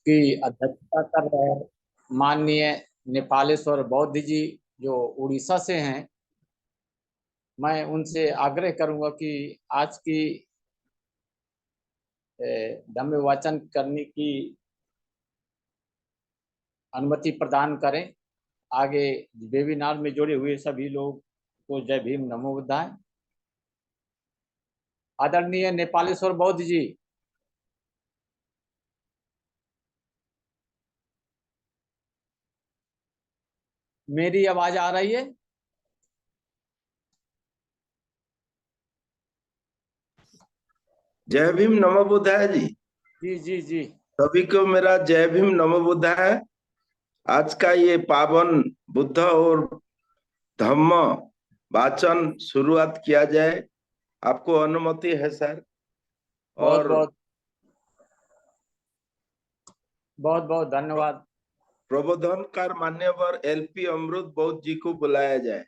की अध्यक्षता कर रहे माननीय नेपालेश्वर बौद्ध जी जो उड़ीसा से हैं, मैं उनसे आग्रह करूंगा कि आज की धम्म वाचन करने की अनुमति प्रदान करें। आगे वेबिनार में जुड़े हुए सभी लोग को जय भीम, नमो बुद्धाय। आदरणीय नेपालेश्वर बौद्ध जी, मेरी आवाज आ रही है? जय भीम नमो बुद्धाय जी। जी जी जी। सभी को मेरा जय भीम नमो बुद्धाय। आज का ये पावन बुद्ध और धम्म वाचन शुरुआत किया जाए। आपको अनुमति है सर? बहुत और बहुत बहुत बहुत धन्यवाद। प्रबोधनकार मान्यवर एलपी अमृत बौद्ध जी को बुलाया जाए।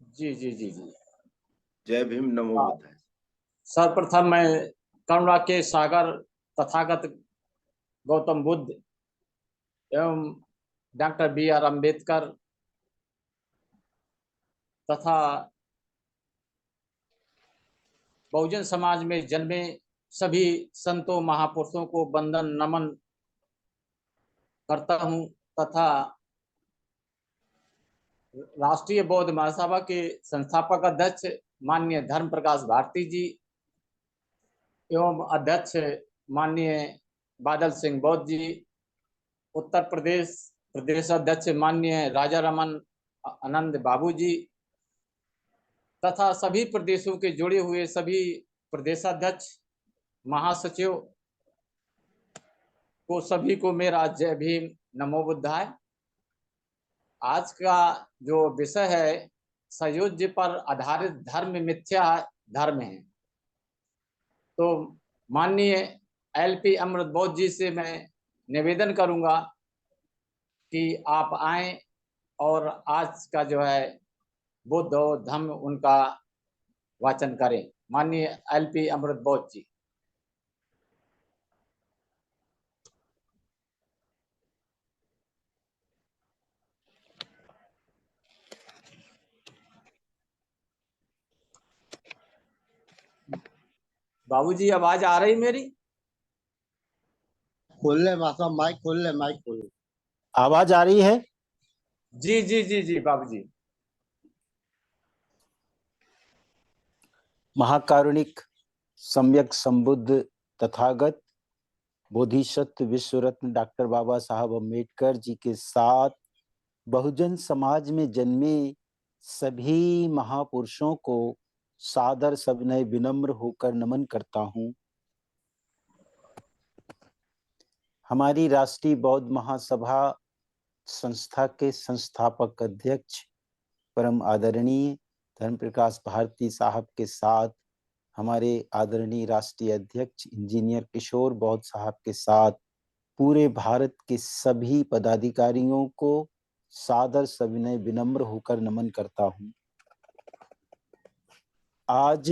जी जी जी जी। जय भीम नमो बुद्धाय। सर्वप्रथम मैं करुणा के सागर तथागत गौतम बुद्ध एवं डॉक्टर BR अम्बेडकर तथा बहुजन समाज में जन्मे सभी संतों महापुरुषों को वंदन नमन करता हूं तथा राष्ट्रीय बौद्ध महासभा के संस्थापक अध्यक्ष माननीय धर्म प्रकाश भारती जी एवं अध्यक्ष माननीय बादल सिंह बौद्ध जी, उत्तर प्रदेश प्रदेश अध्यक्ष माननीय राजा रमन आनंद बाबू जी तथा सभी प्रदेशों के जुड़े हुए सभी प्रदेशाध्यक्ष महासचिव को सभी को मेरा जय भीम, नमो बुद्धाय। आज का जो विषय है सयोज्य पर आधारित धर्म मिथ्या धर्म है। तो माननीय LP अमृत बौद्ध जी से मैं निवेदन करूंगा कि आप आए और आज का जो है बुद्ध और धम्म उनका वाचन करें। माननीय LP अमृत बौद्ध जी। बाबूजी आवाज आ रही मेरी? खोल ले मासा, माइक खोल ले, माइक खोल ले। आवाज आ रही है? जी जी जी जी बाबूजी। महाकारुणिक सम्यक संबुद्ध तथागत बोधिसत्व विश्व रत्न डॉक्टर बाबा साहब अम्बेडकर जी के साथ बहुजन समाज में जन्मे सभी महापुरुषों को सादर सविनय विनम्र होकर नमन करता हूं। हमारी राष्ट्रीय बौद्ध महासभा संस्था के संस्थापक अध्यक्ष परम आदरणीय धर्म प्रकाश भारती साहब के साथ हमारे आदरणीय राष्ट्रीय अध्यक्ष इंजीनियर किशोर बौद्ध साहब के साथ पूरे भारत के सभी पदाधिकारियों को सादर सविनय विनम्र होकर नमन करता हूं। आज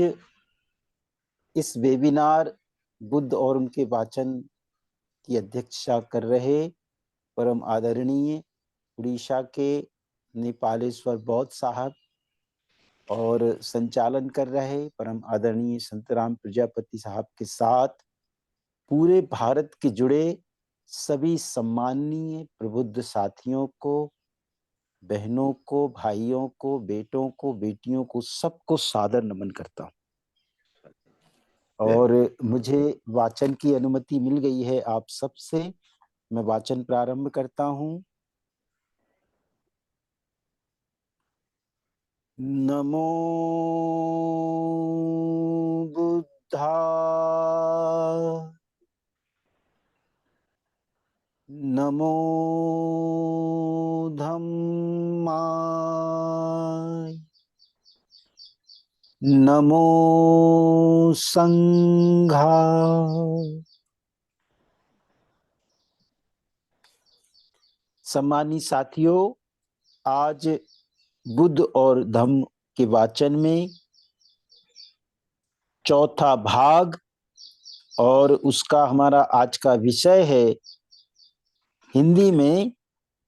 इस वेबिनार बुद्ध और उनके वाचन की अध्यक्षता कर रहे परम आदरणीय उड़ीसा के नेपालेश्वर बौद्ध साहब और संचालन कर रहे परम आदरणीय संतराम प्रजापति साहब के साथ पूरे भारत के जुड़े सभी सम्माननीय प्रबुद्ध साथियों को, बहनों को, भाइयों को, बेटों को, बेटियों को, सबको सादर नमन करता हूं। और मुझे वाचन की अनुमति मिल गई है आप सबसे। मैं वाचन प्रारंभ करता हूं। नमो बुद्धाय, नमो धम्माय, नमो संघाय। सम्मानित साथियों, आज बुद्ध और धम्म के वाचन में चौथा भाग और उसका हमारा आज का विषय है हिंदी में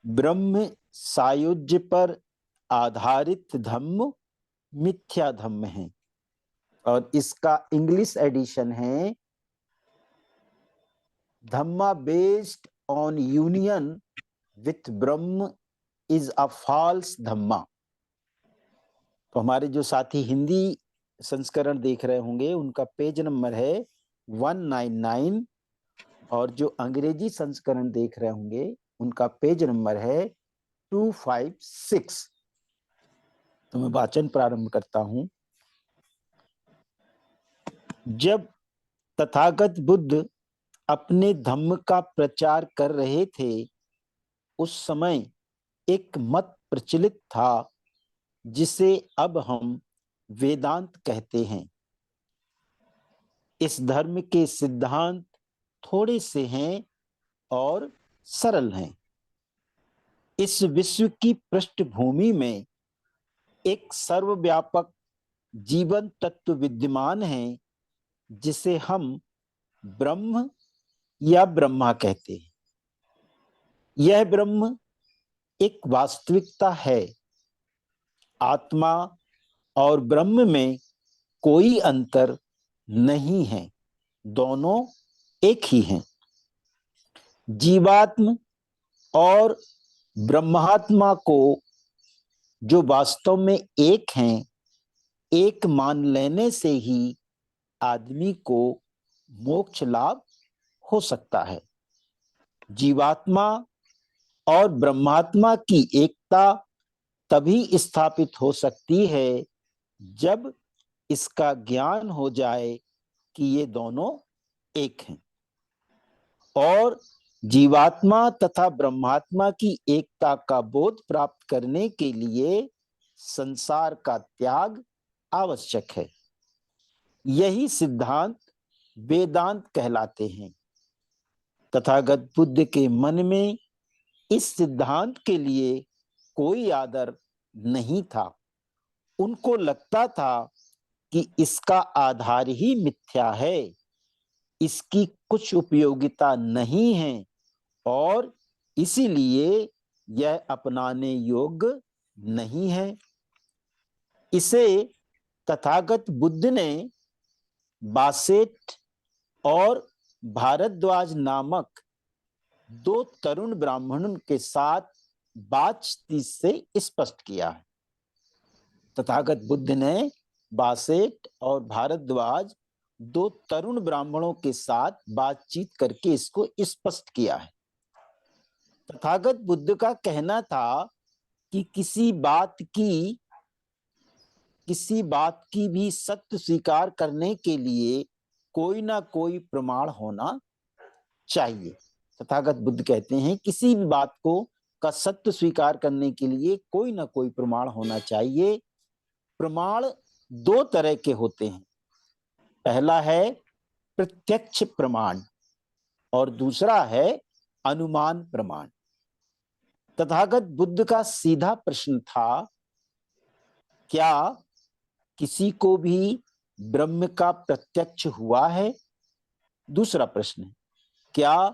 ब्रह्म सायुज्य पर आधारित धम्म मिथ्या धम्म है, और इसका इंग्लिश एडिशन है धम्मा based on union with Brahma is a false धम्मा। तो हमारे जो साथी हिंदी संस्करण देख रहे होंगे उनका पेज नंबर है 199, और जो अंग्रेजी संस्करण देख रहे होंगे उनका पेज नंबर है 256। तो मैं वाचन प्रारंभ करता हूं। जब तथागत बुद्ध अपने धम्म का प्रचार कर रहे थे, उस समय एक मत प्रचलित था जिसे अब हम वेदांत कहते हैं। इस धर्म के सिद्धांत थोड़े से हैं और सरल हैं। इस विश्व की पृष्ठभूमि में एक सर्वव्यापक जीवन तत्व विद्यमान है जिसे हम ब्रह्म या ब्रह्मा कहते हैं। यह ब्रह्म एक वास्तविकता है। आत्मा और ब्रह्म में कोई अंतर नहीं है, दोनों एक ही हैं। जीवात्म और ब्रह्मात्मा को जो वास्तव में एक हैं, एक मान लेने से ही आदमी को मोक्ष लाभ हो सकता है। जीवात्मा और ब्रह्मात्मा की एकता तभी स्थापित हो सकती है जब इसका ज्ञान हो जाए कि ये दोनों एक हैं, और जीवात्मा तथा ब्रह्मात्मा की एकता का बोध प्राप्त करने के लिए संसार का त्याग आवश्यक है। यही सिद्धांत वेदांत कहलाते हैं। तथागत बुद्ध के मन में इस सिद्धांत के लिए कोई आदर नहीं था। उनको लगता था कि इसका आधार ही मिथ्या है, इसकी कुछ उपयोगिता नहीं है, और इसीलिए यह अपनाने योग्य नहीं है। इसे तथागत बुद्ध ने बासेट और भारद्वाज नामक दो तरुण ब्राह्मणों के साथ बातचीत से स्पष्ट किया है। तथागत बुद्ध ने बासेट और भारद्वाज दो तरुण ब्राह्मणों के साथ बातचीत करके इसको स्पष्ट किया है। तथागत बुद्ध का कहना था कि किसी बात की भी सत्य स्वीकार करने के लिए कोई ना कोई प्रमाण होना चाहिए। तथागत बुद्ध कहते हैं किसी भी बात को का सत्य स्वीकार करने के लिए कोई ना कोई प्रमाण होना चाहिए। प्रमाण दो तरह के होते हैं। पहला है प्रत्यक्ष प्रमाण और दूसरा है अनुमान प्रमाण। तथागत बुद्ध का सीधा प्रश्न था, क्या किसी को भी ब्रह्म का प्रत्यक्ष हुआ है? दूसरा प्रश्न है, क्या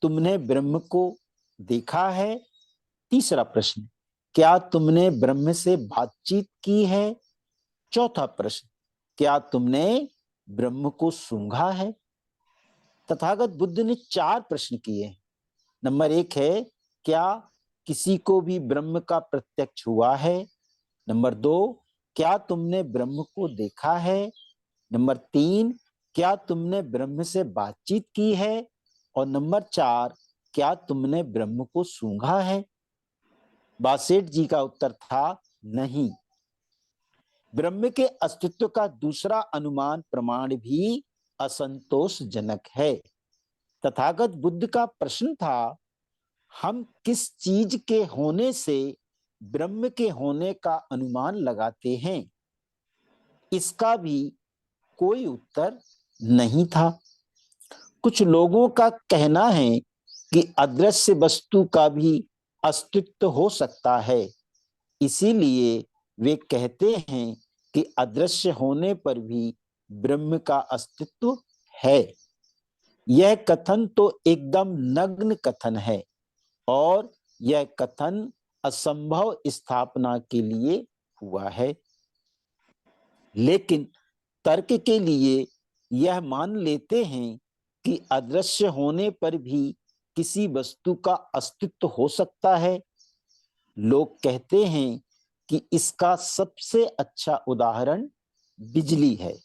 तुमने ब्रह्म को देखा है? तीसरा प्रश्न, क्या तुमने ब्रह्म से बातचीत की है? चौथा प्रश्न, क्या तुमने ब्रह्म को सूंघा है? तथागत बुद्ध ने 4 प्रश्न किए। नंबर 1 है, क्या किसी को भी ब्रह्म का प्रत्यक्ष हुआ है? नंबर 2, क्या तुमने ब्रह्म को देखा है? नंबर 3, क्या तुमने ब्रह्म से बातचीत की है? और नंबर 4, क्या तुमने ब्रह्म को सूंघा है? बासेट जी का उत्तर था नहीं। ब्रह्म के अस्तित्व का दूसरा अनुमान प्रमाण भी असंतोषजनक है। तथागत बुद्ध का प्रश्न था, हम किस चीज के होने से ब्रह्म के होने का अनुमान लगाते हैं? इसका भी कोई उत्तर नहीं था। कुछ लोगों का कहना है कि अदृश्य वस्तु का भी अस्तित्व हो सकता है, इसीलिए वे कहते हैं कि अदृश्य होने पर भी ब्रह्म का अस्तित्व है। यह कथन तो एकदम नग्न कथन है। और यह कथन असंभव स्थापना के लिए हुआ है। लेकिन तर्क के लिए यह मान लेते हैं कि अदृश्य होने पर भी किसी वस्तु का अस्तित्व हो सकता है। लोग कहते हैं कि इसका सबसे अच्छा उदाहरण बिजली है।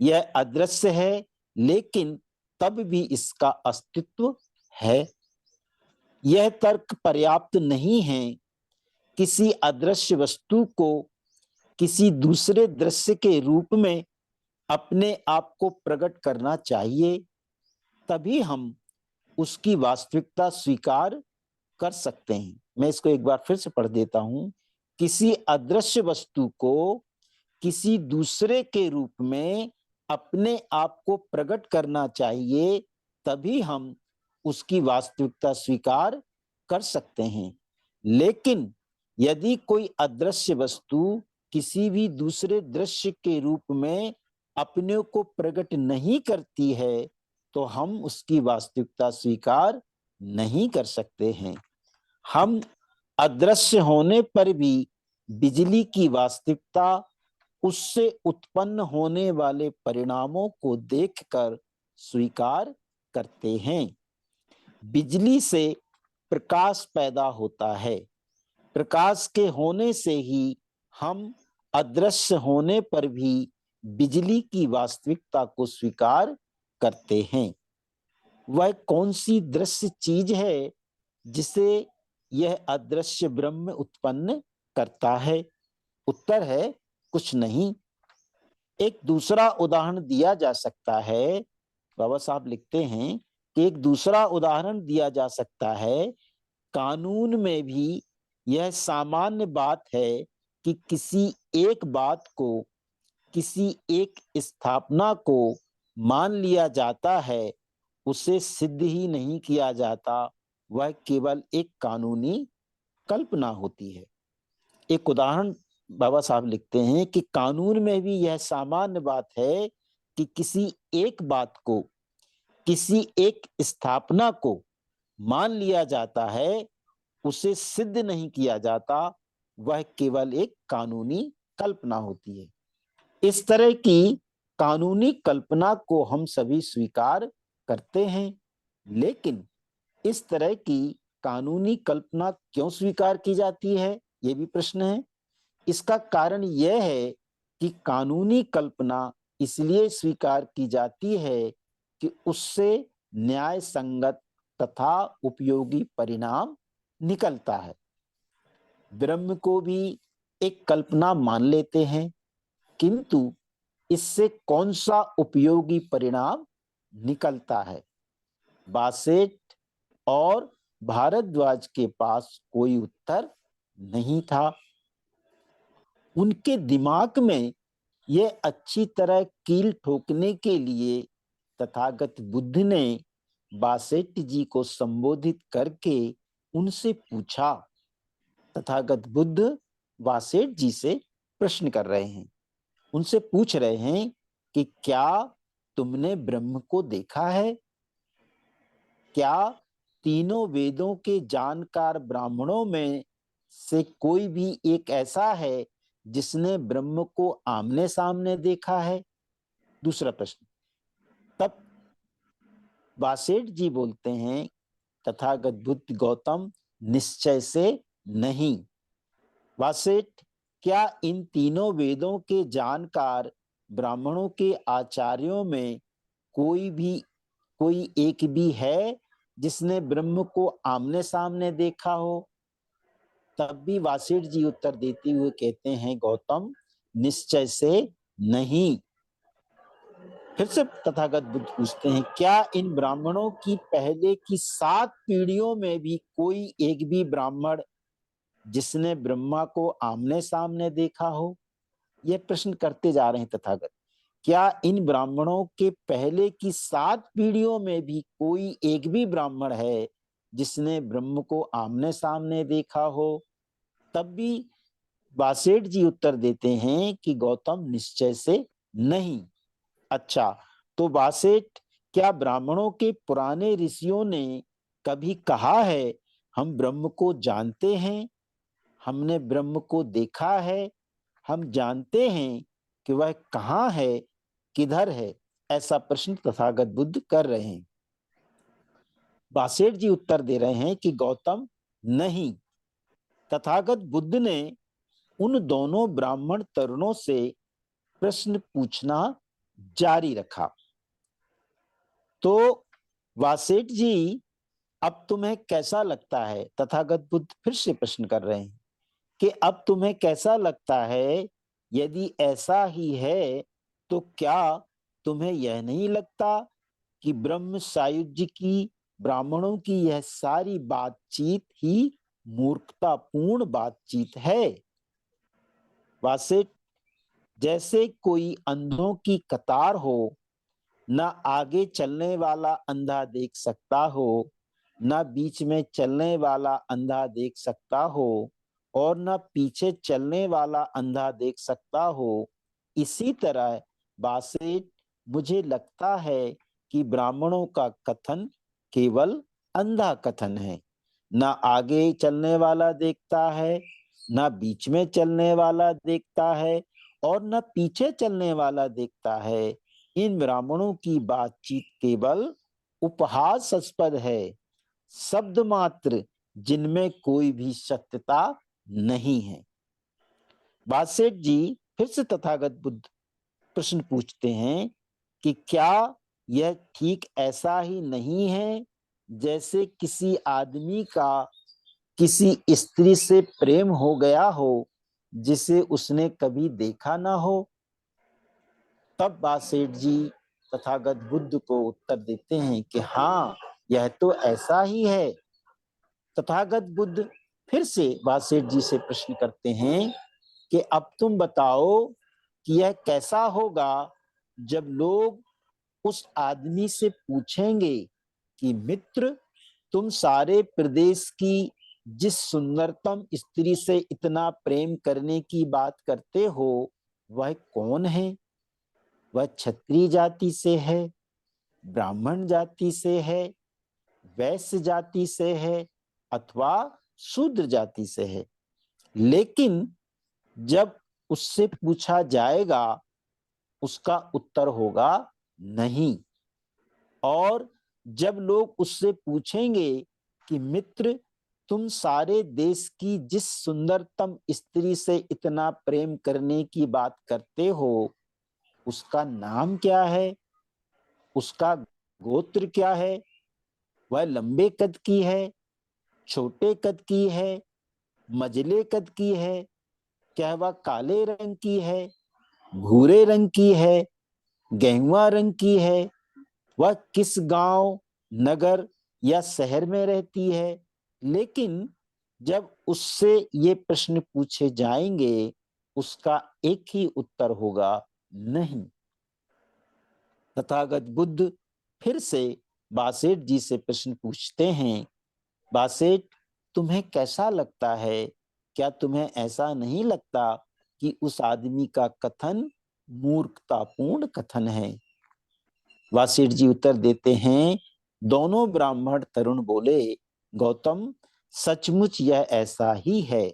यह अदृश्य है, लेकिन तब भी इसका अस्तित्व है। यह तर्क पर्याप्त नहीं है। किसी अदृश्य वस्तु को किसी दूसरे दृश्य के रूप में अपने आप को प्रकट करना चाहिए, तभी हम उसकी वास्तविकता स्वीकार कर सकते हैं। मैं इसको एक बार फिर से पढ़ देता हूं। किसी अदृश्य वस्तु को किसी दूसरे के रूप में अपने आप को प्रकट करना चाहिए, तभी हम उसकी वास्तविकता स्वीकार कर सकते हैं। लेकिन यदि कोई अदृश्य वस्तु किसी भी दूसरे दृश्य के रूप में अपने को प्रकट नहीं करती है, तो हम उसकी वास्तविकता स्वीकार नहीं कर सकते हैं। हम अदृश्य होने पर भी बिजली की वास्तविकता उससे उत्पन्न होने वाले परिणामों को देखकर स्वीकार करते हैं। बिजली से प्रकाश पैदा होता है। प्रकाश के होने से ही हम अदृश्य होने पर भी बिजली की वास्तविकता को स्वीकार करते हैं। वह कौन सी दृश्य चीज है जिसे यह अदृश्य ब्रह्म उत्पन्न करता है? उत्तर है कुछ नहीं। एक दूसरा उदाहरण दिया जा सकता है। बाबा साहब लिखते हैं कि एक दूसरा उदाहरण दिया जा सकता है। कानून में भी यह सामान्य बात है कि किसी एक बात को, किसी एक स्थापना को मान लिया जाता है, उसे सिद्ध ही नहीं किया जाता, वह केवल एक कानूनी कल्पना होती है। एक उदाहरण बाबा साहब लिखते हैं कि कानून में भी यह सामान्य बात है कि किसी एक बात को, किसी एक स्थापना को मान लिया जाता है, उसे सिद्ध नहीं किया जाता, वह केवल एक कानूनी कल्पना होती है। इस तरह की कानूनी कल्पना को हम सभी स्वीकार करते हैं। लेकिन इस तरह की कानूनी कल्पना क्यों स्वीकार की जाती है, यह भी प्रश्न है। इसका कारण यह है कि कानूनी कल्पना इसलिए स्वीकार की जाती है कि उससे न्याय संगत तथा उपयोगी परिणाम निकलता है। ब्रह्म को भी एक कल्पना मान लेते हैं, किंतु इससे कौन सा उपयोगी परिणाम निकलता है? बासेट और भारद्वाज के पास कोई उत्तर नहीं था। उनके दिमाग में यह अच्छी तरह कील ठोकने के लिए तथागत बुद्ध ने बासेट जी को संबोधित करके उनसे पूछा। तथागत बुद्ध बासेट जी से प्रश्न कर रहे हैं, उनसे पूछ रहे हैं कि क्या तुमने ब्रह्म को देखा है? क्या तीनों वेदों के जानकार ब्राह्मणों में से कोई भी एक ऐसा है जिसने ब्रह्म को आमने सामने देखा है? दूसरा प्रश्न। तब बासेट जी बोलते हैं, तथागत बुद्ध गौतम, निश्चय से नहीं। बासेट, क्या इन तीनों वेदों के जानकार ब्राह्मणों के आचार्यों में कोई एक भी है जिसने ब्रह्म को आमने सामने देखा हो? तब भी वासेठ जी उत्तर देते हुए कहते हैं, गौतम, निश्चय से नहीं। फिर से तथागत बुद्ध पूछते हैं, क्या इन ब्राह्मणों की पहले की 7 पीढ़ियों में भी कोई एक भी ब्राह्मण जिसने ब्रह्मा को आमने सामने देखा हो? यह प्रश्न करते जा रहे हैं तथागत। क्या इन ब्राह्मणों के पहले की 7 पीढ़ियों में भी कोई एक भी ब्राह्मण है जिसने ब्रह्म को आमने सामने देखा हो? तब भी बासेठ जी उत्तर देते हैं कि गौतम, निश्चय से नहीं। अच्छा, तो बासेठ, क्या ब्राह्मणों के पुराने ऋषियों ने कभी कहा है हम ब्रह्म को जानते हैं, हमने ब्रह्म को देखा है, हम जानते हैं कि वह कहाँ है, किधर है, ऐसा प्रश्न तथागत बुद्ध कर रहे हैं। बासेठ जी उत्तर दे रहे हैं कि गौतम नहीं। तथागत बुद्ध ने उन दोनों ब्राह्मण तरुणों से प्रश्न पूछना जारी रखा। तो वासेठ जी, अब तुम्हें कैसा लगता है? तथागत बुद्ध फिर से प्रश्न कर रहे हैं कि अब तुम्हें कैसा लगता है? यदि ऐसा ही है तो क्या तुम्हें यह नहीं लगता कि ब्रह्म सायुज्य की, ब्राह्मणों की यह सारी बातचीत ही मूर्खतापूर्ण बातचीत है? वासेठ, जैसे कोई अंधों की कतार हो, ना आगे चलने वाला अंधा देख सकता हो, ना बीच में चलने वाला अंधा देख सकता हो, और ना पीछे चलने वाला अंधा देख सकता हो, इसी तरह बासेठ, मुझे लगता है कि ब्राह्मणों का कथन केवल अंधा कथन है। ना आगे चलने वाला देखता है, ना बीच में चलने वाला देखता है, और न पीछे चलने वाला देखता है। इन ब्राह्मणों की बातचीत केवल उपहासास्पद है, शब्द मात्र, जिनमें कोई भी सत्यता नहीं है। बासेठ जी फिर से तथागत बुद्ध प्रश्न पूछते हैं कि क्या यह ठीक ऐसा ही नहीं है जैसे किसी आदमी का किसी स्त्री से प्रेम हो गया हो जिसे उसने कभी देखा ना हो? तब बासेठ जी तथागत बुद्ध को उत्तर देते हैं कि हाँ, यह तो ऐसा ही है। तथागत बुद्ध फिर से बासेठ जी से प्रश्न करते हैं कि अब तुम बताओ कि यह कैसा होगा जब लोग उस आदमी से पूछेंगे कि मित्र, तुम सारे प्रदेश की जिस सुंदरतम स्त्री से इतना प्रेम करने की बात करते हो वह कौन है? वह क्षत्रिय जाति से है, ब्राह्मण जाति से है, वैश्य जाति से है, अथवा शूद्र जाति से है? लेकिन जब उससे पूछा जाएगा, उसका उत्तर होगा नहीं। और जब लोग उससे पूछेंगे कि मित्र, तुम सारे देश की जिस सुंदरतम स्त्री से इतना प्रेम करने की बात करते हो उसका नाम क्या है, उसका गोत्र क्या है, वह लंबे कद की है, छोटे कद की है, मझले कद की है, क्या वह काले रंग की है, भूरे रंग की है, गेहुआ रंग की है, वह किस गांव, नगर या शहर में रहती है? लेकिन जब उससे ये प्रश्न पूछे जाएंगे उसका एक ही उत्तर होगा, नहीं। तथागत बुद्ध फिर से बासेठ जी से प्रश्न पूछते हैं, बासेठ, तुम्हें कैसा लगता है? क्या तुम्हें ऐसा नहीं लगता कि उस आदमी का कथन मूर्खतापूर्ण कथन है? वासेठ जी उत्तर देते हैं, दोनों ब्राह्मण तरुण बोले, गौतम, सचमुच यह ऐसा ही है।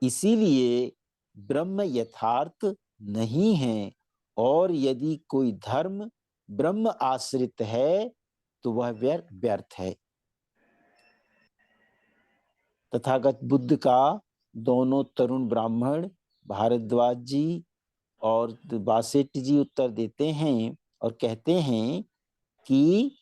इसीलिए ब्रह्म यथार्थ नहीं है, और यदि कोई धर्म ब्रह्म आश्रित है तो वह व्यर्थ है। तथागत बुद्ध का दोनों तरुण ब्राह्मण भारद्वाज जी और बासेठ जी उत्तर देते हैं और कहते हैं कि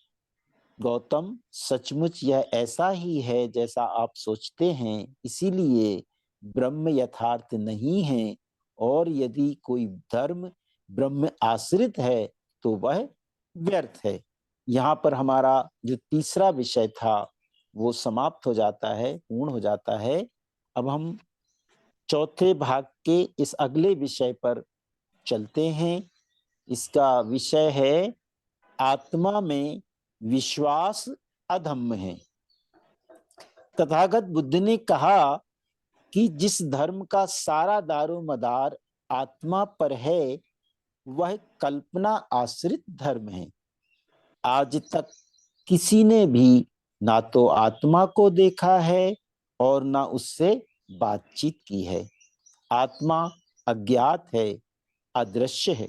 गौतम, सचमुच यह ऐसा ही है जैसा आप सोचते हैं। इसीलिए ब्रह्म यथार्थ नहीं है, और यदि कोई धर्म ब्रह्म आश्रित है तो वह व्यर्थ है। यहाँ पर हमारा जो तीसरा विषय था वो समाप्त हो जाता है, पूर्ण हो जाता है। अब हम चौथे भाग के इस अगले विषय पर चलते हैं। इसका विषय है आत्मा में विश्वास अधम्म है। तथागत बुद्ध ने कहा कि जिस धर्म का सारा दारोमदार आत्मा पर है वह कल्पना आश्रित धर्म है। आज तक किसी ने भी ना तो आत्मा को देखा है और ना उससे बातचीत की है। आत्मा अज्ञात है, अदृश्य है।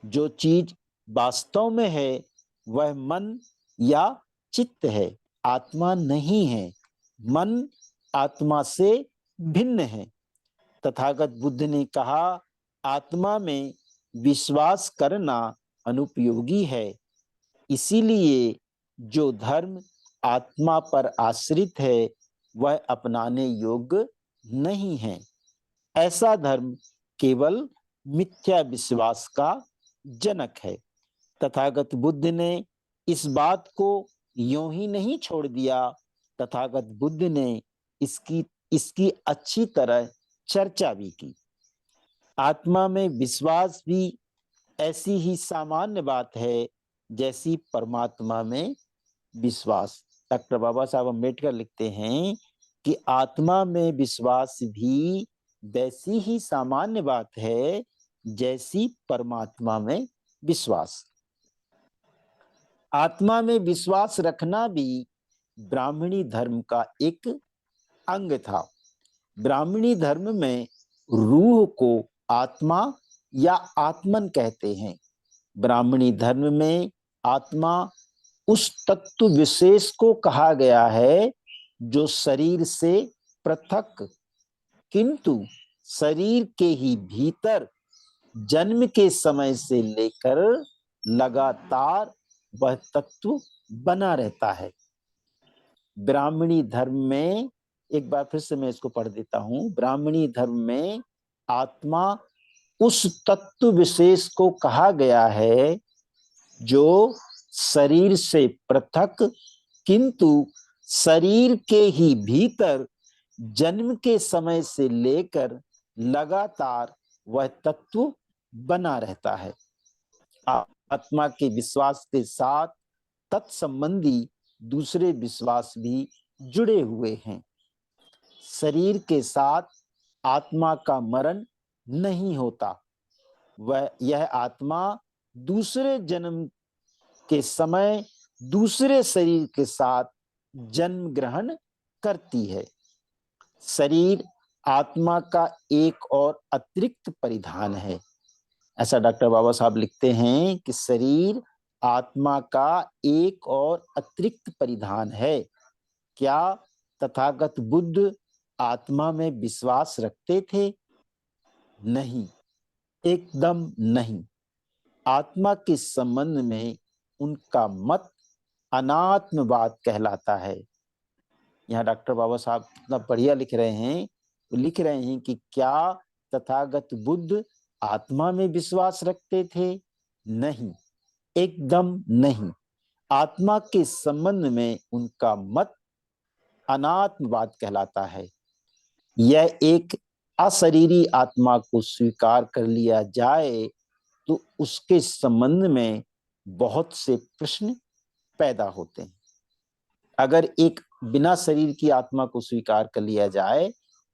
जो चीज वास्तव में है वह मन या चित्त है, आत्मा नहीं है। मन आत्मा से भिन्न है। तथागत बुद्ध ने कहा, आत्मा में विश्वास करना अनुपयोगी है। इसीलिए जो धर्म आत्मा पर आश्रित है वह अपनाने योग्य नहीं है। ऐसा धर्म केवल मिथ्या विश्वास का जनक है। तथागत बुद्ध ने इस बात को यूं ही नहीं छोड़ दिया। तथागत बुद्ध ने इसकी इसकी अच्छी तरह चर्चा भी की। आत्मा में विश्वास भी ऐसी ही सामान्य बात है जैसी परमात्मा में विश्वास। डॉक्टर बाबा साहब अम्बेडकर लिखते हैं कि आत्मा में विश्वास भी वैसी ही सामान्य बात है जैसी परमात्मा में विश्वास। आत्मा में विश्वास रखना भी ब्राह्मणी धर्म का एक अंग था। ब्राह्मणी धर्म में रूह को आत्मा या आत्मन कहते हैं। ब्राह्मणी धर्म में आत्मा उस तत्व विशेष को कहा गया है जो शरीर से पृथक किंतु शरीर के ही भीतर जन्म के समय से लेकर लगातार वह तत्व बना रहता है। ब्राह्मणी धर्म में, एक बार फिर से मैं इसको पढ़ देता हूं, ब्राह्मणी धर्म में आत्मा उस तत्व विशेष को कहा गया है जो शरीर से पृथक किंतु शरीर के ही भीतर जन्म के समय से लेकर लगातार वह तत्व बना रहता है। आत्मा के विश्वास के साथ तत्संबंधी दूसरे विश्वास भी जुड़े हुए हैं। शरीर के साथ आत्मा का मरण नहीं होता। यह आत्मा दूसरे जन्म के समय दूसरे शरीर के साथ जन्म ग्रहण करती है। शरीर आत्मा का एक और अतिरिक्त परिधान है। ऐसा डॉक्टर बाबा साहब लिखते हैं कि शरीर आत्मा का एक और अतिरिक्त परिधान है। क्या तथागत बुद्ध आत्मा में विश्वास रखते थे? नहीं, एकदम नहीं। आत्मा के संबंध में उनका मत अनात्मवाद कहलाता है। यहाँ डॉक्टर बाबा साहब इतना बढ़िया लिख रहे हैं, तो लिख रहे हैं कि क्या तथागत बुद्ध आत्मा में विश्वास रखते थे? नहीं, एकदम नहीं। आत्मा के संबंध में उनका मत अनात्मवाद कहलाता है। यह एक अशरीरी आत्मा को स्वीकार कर लिया जाए तो उसके संबंध में बहुत से प्रश्न पैदा होते हैं। अगर एक बिना शरीर की आत्मा को स्वीकार कर लिया जाए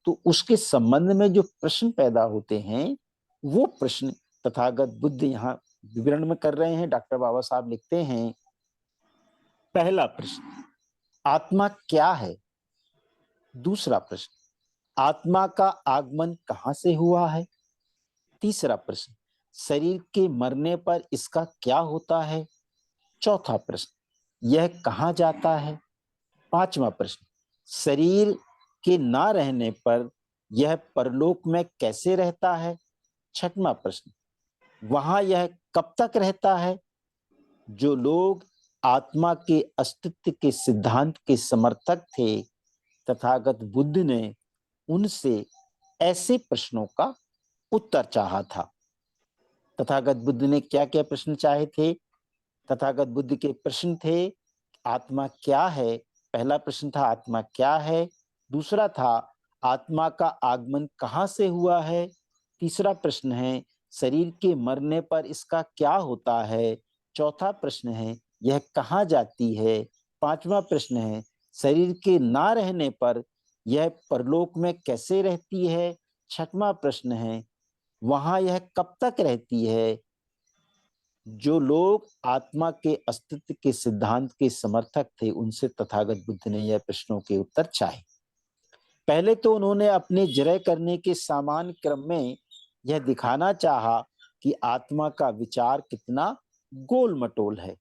तो उसके संबंध में जो प्रश्न पैदा होते हैं वो प्रश्न तथागत बुद्ध यहाँ विवरण में कर रहे हैं। डॉक्टर बाबा साहब लिखते हैं, पहला प्रश्न, आत्मा क्या है? दूसरा प्रश्न, आत्मा का आगमन कहां से हुआ है? तीसरा प्रश्न, शरीर के मरने पर इसका क्या होता है? चौथा प्रश्न, यह कहां जाता है? पांचवा प्रश्न, शरीर के ना रहने पर यह परलोक में कैसे रहता है? छठवां प्रश्न, वहां यह कब तक रहता है? जो लोग आत्मा के अस्तित्व के सिद्धांत के समर्थक थे, तथागत बुद्ध ने उनसे ऐसे प्रश्नों का उत्तर चाहा था। तथागत बुद्ध ने क्या क्या प्रश्न चाहे थे? तथागत बुद्ध के प्रश्न थे, आत्मा क्या है? पहला प्रश्न था आत्मा क्या है। दूसरा था आत्मा का आगमन कहां से हुआ है। तीसरा प्रश्न है शरीर के मरने पर इसका क्या होता है। चौथा प्रश्न है यह कहां जाती है। पांचवा प्रश्न है शरीर के ना रहने पर यह परलोक में कैसे रहती है। छठवां प्रश्न है वहां यह कब तक रहती है। जो लोग आत्मा के अस्तित्व के सिद्धांत के समर्थक थे, उनसे तथागत बुद्ध ने यह प्रश्नों के उत्तर चाहे। पहले तो उन्होंने अपने जरह करने के सामान्य क्रम में यह दिखाना चाहा कि आत्मा का विचार कितना गोल मटोल है।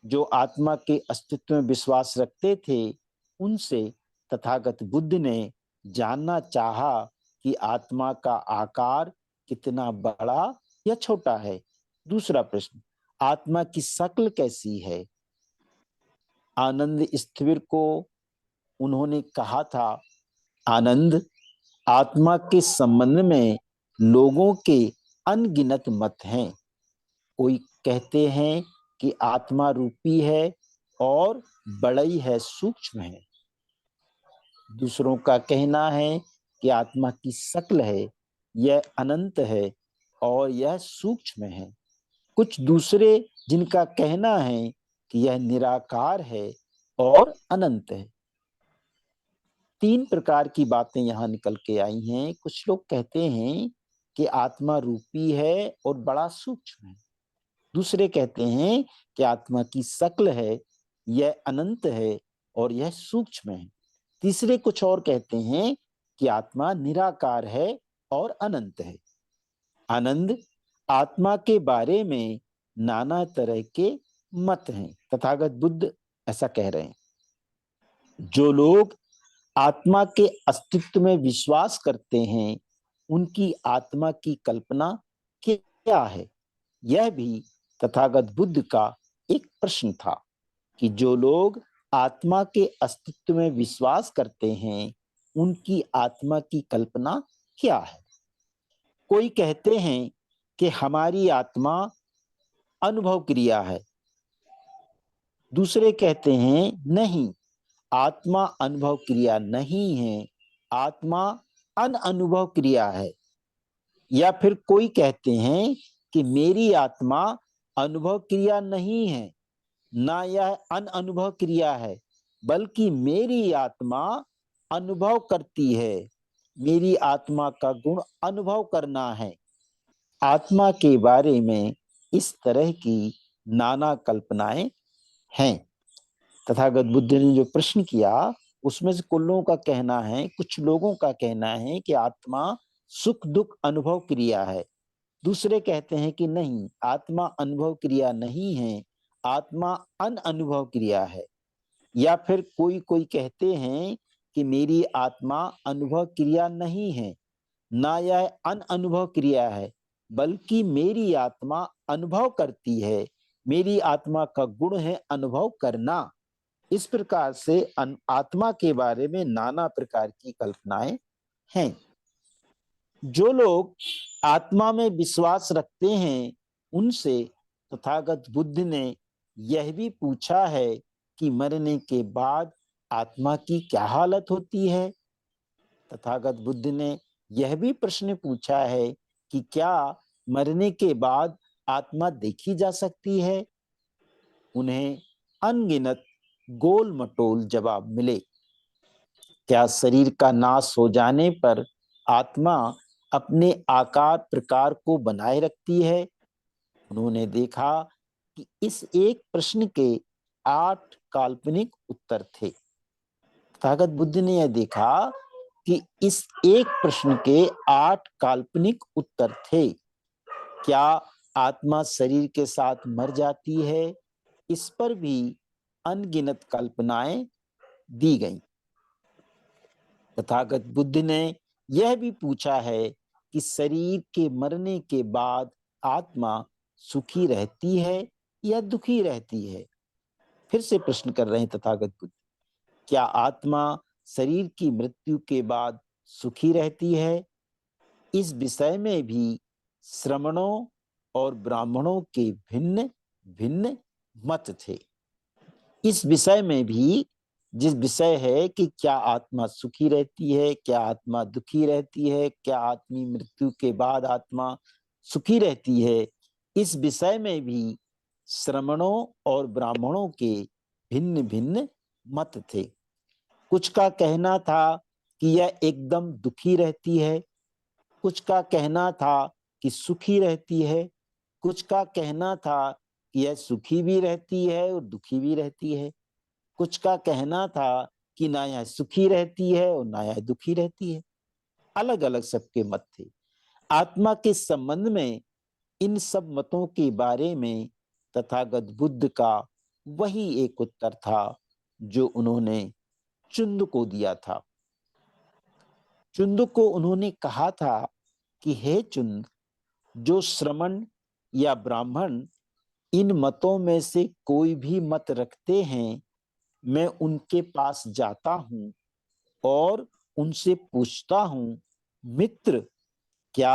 जो आत्मा के अस्तित्व में विश्वास रखते थे, उनसे तथागत बुद्ध ने जानना चाहा कि आत्मा का आकार कितना बड़ा या छोटा है। दूसरा प्रश्न, आत्मा की शक्ल कैसी है। आनंद स्थिविर को उन्होंने कहा था, आनंद, आत्मा के संबंध में लोगों के अनगिनत मत हैं। कोई कहते हैं कि आत्मा रूपी है और बड़ई है, सूक्ष्म है। दूसरों का कहना है कि आत्मा की शक्ल है, यह अनंत है और यह सूक्ष्म है। कुछ दूसरे जिनका कहना है कि यह निराकार है और अनंत है। तीन प्रकार की बातें यहाँ निकल के आई हैं। कुछ लोग कहते हैं कि आत्मा रूपी है और बड़ा सूक्ष्म है। दूसरे कहते हैं कि आत्मा की शक्ल है, यह अनंत है और यह सूक्ष्म है। तीसरे कुछ और कहते हैं कि आत्मा निराकार है और अनंत है। आनंद, आत्मा के बारे में नाना तरह के मत हैं। तथागत बुद्ध ऐसा कह रहे हैं, जो लोग आत्मा के अस्तित्व में विश्वास करते हैं, उनकी आत्मा की कल्पना क्या है। यह भी तथागत बुद्ध का एक प्रश्न था कि जो लोग आत्मा के अस्तित्व में विश्वास करते हैं, उनकी आत्मा की कल्पना क्या है। कोई कहते हैं कि हमारी आत्मा अनुभव क्रिया है। दूसरे कहते हैं नहीं, आत्मा अनुभव क्रिया नहीं है, आत्मा अनुभव क्रिया है। या फिर कोई कहते हैं कि मेरी आत्मा अनुभव क्रिया नहीं है, ना यह अनुभव क्रिया है, बल्कि मेरी आत्मा अनुभव करती है। मेरी आत्मा का गुण अनुभव करना है। आत्मा के बारे में इस तरह की नाना कल्पनाएं हैं। तथागत बुद्ध ने जो प्रश्न किया, उसमें से कुछ लोगों का कहना है कि आत्मा सुख दुख अनुभव क्रिया है। दूसरे कहते हैं कि नहीं, आत्मा अनुभव क्रिया नहीं है, आत्मा अनुभव क्रिया है। या फिर कोई कहते हैं कि मेरी आत्मा अनुभव क्रिया नहीं है, ना यह अनुभव क्रिया है, बल्कि मेरी आत्मा अनुभव करती है। मेरी आत्मा का गुण है अनुभव करना। इस प्रकार से आत्मा के बारे में नाना प्रकार की कल्पनाएं हैं। जो लोग आत्मा में विश्वास रखते हैं, उनसे तथागत बुद्ध ने यह भी पूछा है कि मरने के बाद आत्मा की क्या हालत होती है। तथागत बुद्ध ने यह भी प्रश्न पूछा है कि क्या मरने के बाद आत्मा देखी जा सकती है। उन्हें अनगिनत गोल मटोल जवाब मिले। क्या शरीर का नाश हो जाने पर आत्मा अपने आकार प्रकार को बनाए रखती है। उन्होंने देखा कि इस एक प्रश्न के 8 काल्पनिक उत्तर थे। तथागत बुद्ध ने यह देखा कि इस एक प्रश्न के 8 काल्पनिक उत्तर थे। क्या आत्मा शरीर के साथ मर जाती है, इस पर भी अनगिनत कल्पनाएं दी गई। तथागत बुद्ध ने यह भी पूछा है कि शरीर के मरने के बाद आत्मा सुखी रहती है या दुखी रहती है। फिर से प्रश्न कर रहे हैं तथागत बुद्ध, क्या आत्मा शरीर की मृत्यु के बाद सुखी रहती है। इस विषय में भी श्रमणों और ब्राह्मणों के भिन्न भिन्न मत थे। इस विषय में भी, जिस विषय है कि क्या आत्मा सुखी रहती है, क्या आत्मा दुखी रहती है, क्या आत्मी मृत्यु के बाद आत्मा सुखी रहती है, इस विषय में भी श्रमणों और ब्राह्मणों के भिन्न भिन्न मत थे। कुछ का कहना था कि यह एकदम दुखी रहती है, कुछ का कहना था कि सुखी रहती है। कुछ का कहना था कि यह सुखी भी रहती है और दुखी भी रहती है। कुछ का कहना था कि ना यह सुखी रहती है और ना यह दुखी रहती है। अलग अलग सबके मत थे। आत्मा के संबंध में इन सब मतों के बारे में तथागत बुद्ध का वही एक उत्तर था जो उन्होंने चुंद को दिया था। चुंद को उन्होंने कहा था कि हे चुंद, जो श्रमण या ब्राह्मण इन मतों में से कोई भी मत रखते हैं, मैं उनके पास जाता हूं और उनसे पूछता हूं, मित्र, क्या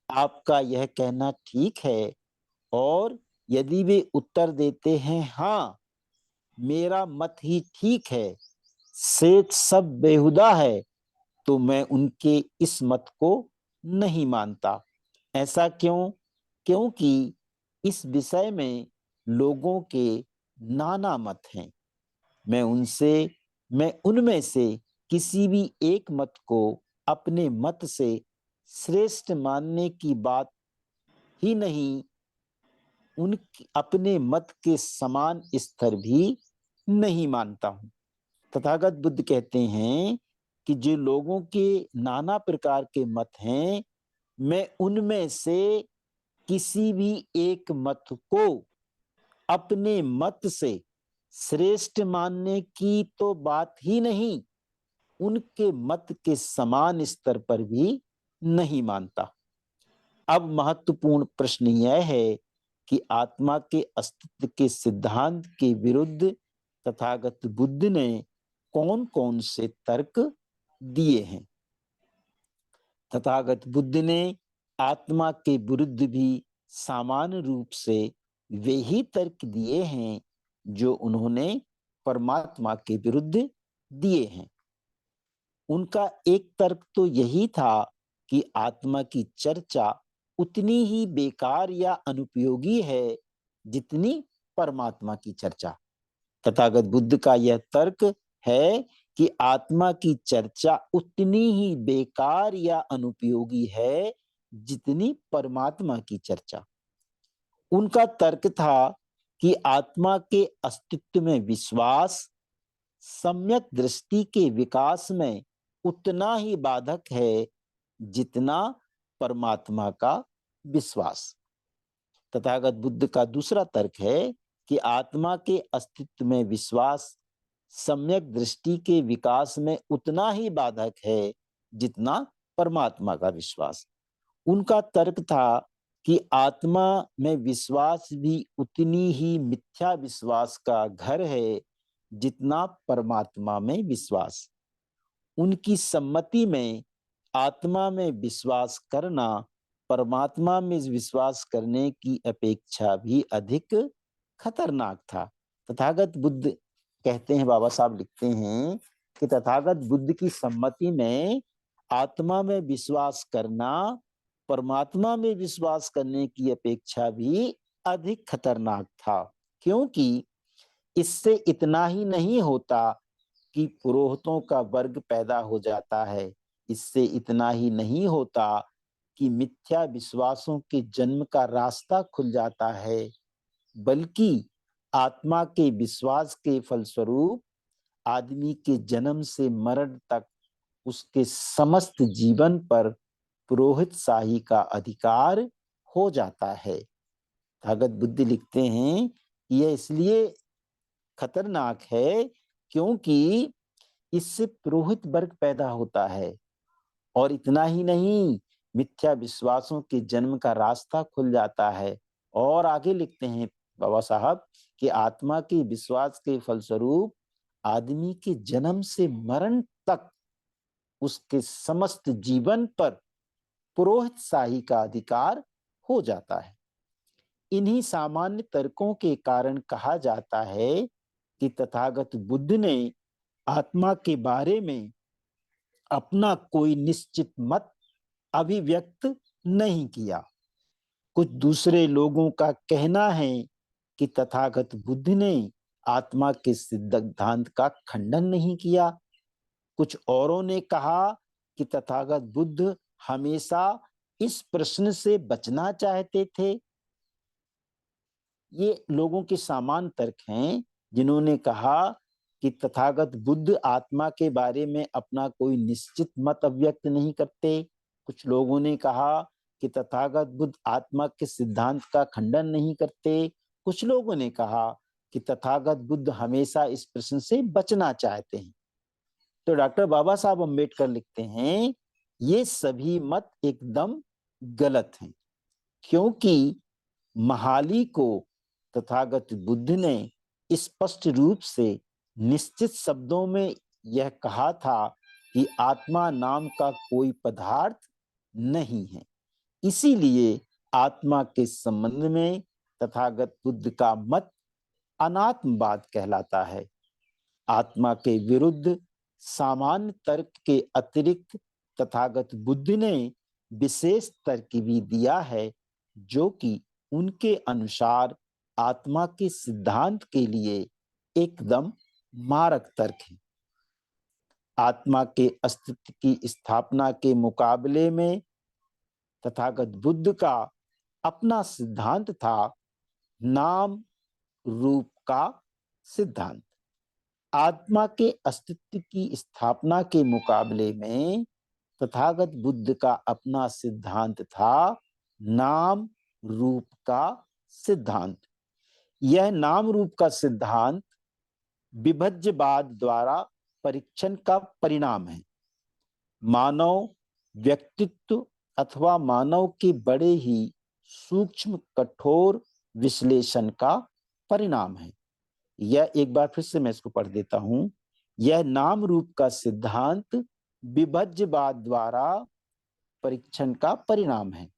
आपका यह कहना ठीक है? और यदि वे उत्तर देते हैं हाँ, मेरा मत ही ठीक है, शेष सब बेहुदा है, तो मैं उनके इस मत को नहीं मानता। ऐसा क्यों? क्योंकि इस विषय में लोगों के नाना मत हैं। मैं उनमें से किसी भी एक मत को अपने मत से श्रेष्ठ मानने की बात ही नहीं, उनके अपने मत के समान स्तर भी नहीं मानता हूं। तथागत बुद्ध कहते हैं कि जो लोगों के नाना प्रकार के मत हैं, मैं उनमें से किसी भी एक मत को अपने मत से श्रेष्ठ मानने की तो बात ही नहीं, उनके मत के समान स्तर पर भी नहीं मानता। अब महत्वपूर्ण प्रश्न यह है कि आत्मा के अस्तित्व के सिद्धांत के विरुद्ध तथागत बुद्ध ने कौन कौन से तर्क दिए हैं। तथागत बुद्ध ने आत्मा के विरुद्ध भी सामान्य रूप से वे ही तर्क दिए हैं जो उन्होंने परमात्मा के विरुद्ध दिए हैं। उनका एक तर्क तो यही था कि आत्मा की चर्चा उतनी ही बेकार या अनुपयोगी है जितनी परमात्मा की चर्चा। तथागत बुद्ध का यह तर्क है कि आत्मा की चर्चा उतनी ही बेकार या अनुपयोगी है जितनी परमात्मा की चर्चा। उनका तर्क था कि आत्मा के अस्तित्व में विश्वास सम्यक दृष्टि के विकास में उतना ही बाधक है जितना परमात्मा का विश्वास। तथागत बुद्ध का दूसरा तर्क है कि आत्मा के अस्तित्व में विश्वास सम्यक दृष्टि के विकास में उतना ही बाधक है जितना परमात्मा का विश्वास। उनका तर्क था कि आत्मा में विश्वास भी उतनी ही मिथ्या विश्वास का घर है जितना परमात्मा में विश्वास। उनकी सम्मति में आत्मा में विश्वास करना परमात्मा में विश्वास करने की अपेक्षा भी अधिक खतरनाक था। तथागत बुद्ध कहते हैं, बाबा साहब लिखते हैं कि तथागत बुद्ध की सम्मति में आत्मा में विश्वास करना परमात्मा में विश्वास करने की अपेक्षा भी अधिक खतरनाक था, क्योंकि इससे इतना ही नहीं होता कि पुरोहितों का वर्ग पैदा हो जाता है, इससे इतना ही नहीं होता कि मिथ्या विश्वासों के जन्म का रास्ता खुल जाता है, बल्कि आत्मा के विश्वास के फलस्वरूप आदमी के जन्म से मरण तक उसके समस्त जीवन पर पुरोहित शाही का अधिकार हो जाता है। तथागत बुद्ध लिखते हैं कि यह इसलिए खतरनाक है क्योंकि इससे पुरोहित वर्ग पैदा होता है, और इतना ही नहीं, मिथ्या विश्वासों के जन्म का रास्ता खुल जाता है। और आगे लिखते हैं बाबा साहब कि आत्मा के विश्वास के फलस्वरूप आदमी के जन्म से मरण तक उसके समस्त जीवन पर पुरोहित शाही का अधिकार हो जाता है। इन्हीं सामान्य तर्कों के कारण कहा जाता है कि तथागत बुद्ध ने आत्मा के बारे में अपना कोई निश्चित मत अभिव्यक्त नहीं किया। कुछ दूसरे लोगों का कहना है कि तथागत बुद्ध ने आत्मा के सिद्धांत का खंडन नहीं किया। कुछ औरों ने कहा कि तथागत बुद्ध हमेशा इस प्रश्न से बचना चाहते थे ये लोगों के सामान्य तर्क हैं, जिन्होंने कहा कि तथागत बुद्ध आत्मा के बारे में अपना कोई निश्चित मत अभिव्यक्त नहीं करते। कुछ लोगों ने कहा कि तथागत बुद्ध आत्मा के सिद्धांत का खंडन नहीं करते। कुछ लोगों ने कहा कि तथागत बुद्ध हमेशा इस प्रश्न से बचना चाहते हैं। तो डॉक्टर बाबा साहब अम्बेडकर लिखते हैं, ये सभी मत एकदम गलत हैं, क्योंकि महाली को तथागत बुद्ध ने स्पष्ट रूप से निश्चित शब्दों में यह कहा था कि आत्मा नाम का कोई पदार्थ नहीं है। इसीलिए आत्मा के संबंध में तथागत बुद्ध का मत अनात्मवाद कहलाता है। आत्मा के विरुद्ध सामान्य तर्क के अतिरिक्त तथागत बुद्ध ने विशेष तर्क भी दिया है, जो कि उनके अनुसार आत्मा के सिद्धांत के लिए एकदम मारक तर्क है। आत्मा के अस्तित्व की स्थापना के मुकाबले में तथागत बुद्ध का अपना सिद्धांत था नाम रूप का सिद्धांत। आत्मा के अस्तित्व की स्थापना के मुकाबले में तथागत बुद्ध का अपना सिद्धांत था नाम रूप का सिद्धांत। यह नाम रूप का सिद्धांत विभज्यवाद द्वारा परीक्षण का परिणाम है। मानव व्यक्तित्व अथवा मानव के बड़े ही सूक्ष्म कठोर विश्लेषण का परिणाम है। यह एक बार फिर से मैं इसको पढ़ देता हूं। यह नाम रूप का सिद्धांत विभज्यवाद द्वारा परीक्षण का परिणाम है।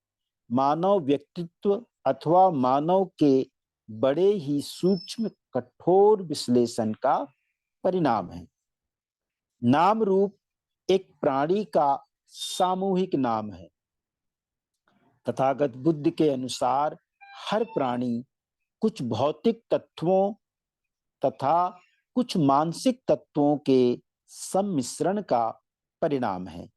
मानव व्यक्तित्व अथवा मानव के बड़े ही सूक्ष्म कठोर विश्लेषण का परिणाम है। नाम रूप एक प्राणी का सामूहिक नाम है। तथागत बुद्ध के अनुसार हर प्राणी कुछ भौतिक तत्वों तथा कुछ मानसिक तत्वों के सम्मिश्रण का परिणाम है।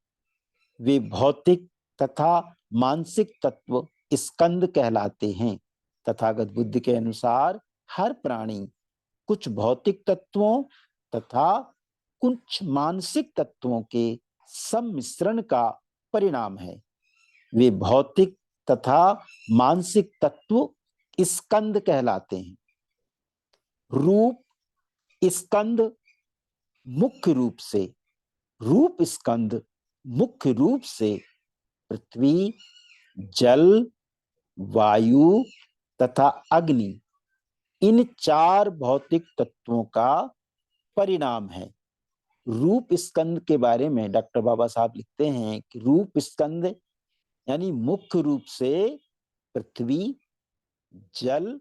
वे भौतिक तथा मानसिक तत्व स्कंद कहलाते हैं। तथागत बुद्ध के अनुसार हर प्राणी कुछ भौतिक तत्वों तथा कुछ मानसिक तत्वों के सम्मिश्रण का परिणाम है। वे भौतिक तथा मानसिक तत्व स्कंद कहलाते हैं। रूप स्कंद मुख्य रूप से पृथ्वी, जल, वायु तथा अग्नि, इन चार भौतिक तत्वों का परिणाम है। रूप स्कंद के बारे में डॉक्टर बाबा साहब लिखते हैं कि रूप स्कंद यानी मुख्य रूप से पृथ्वी, जल,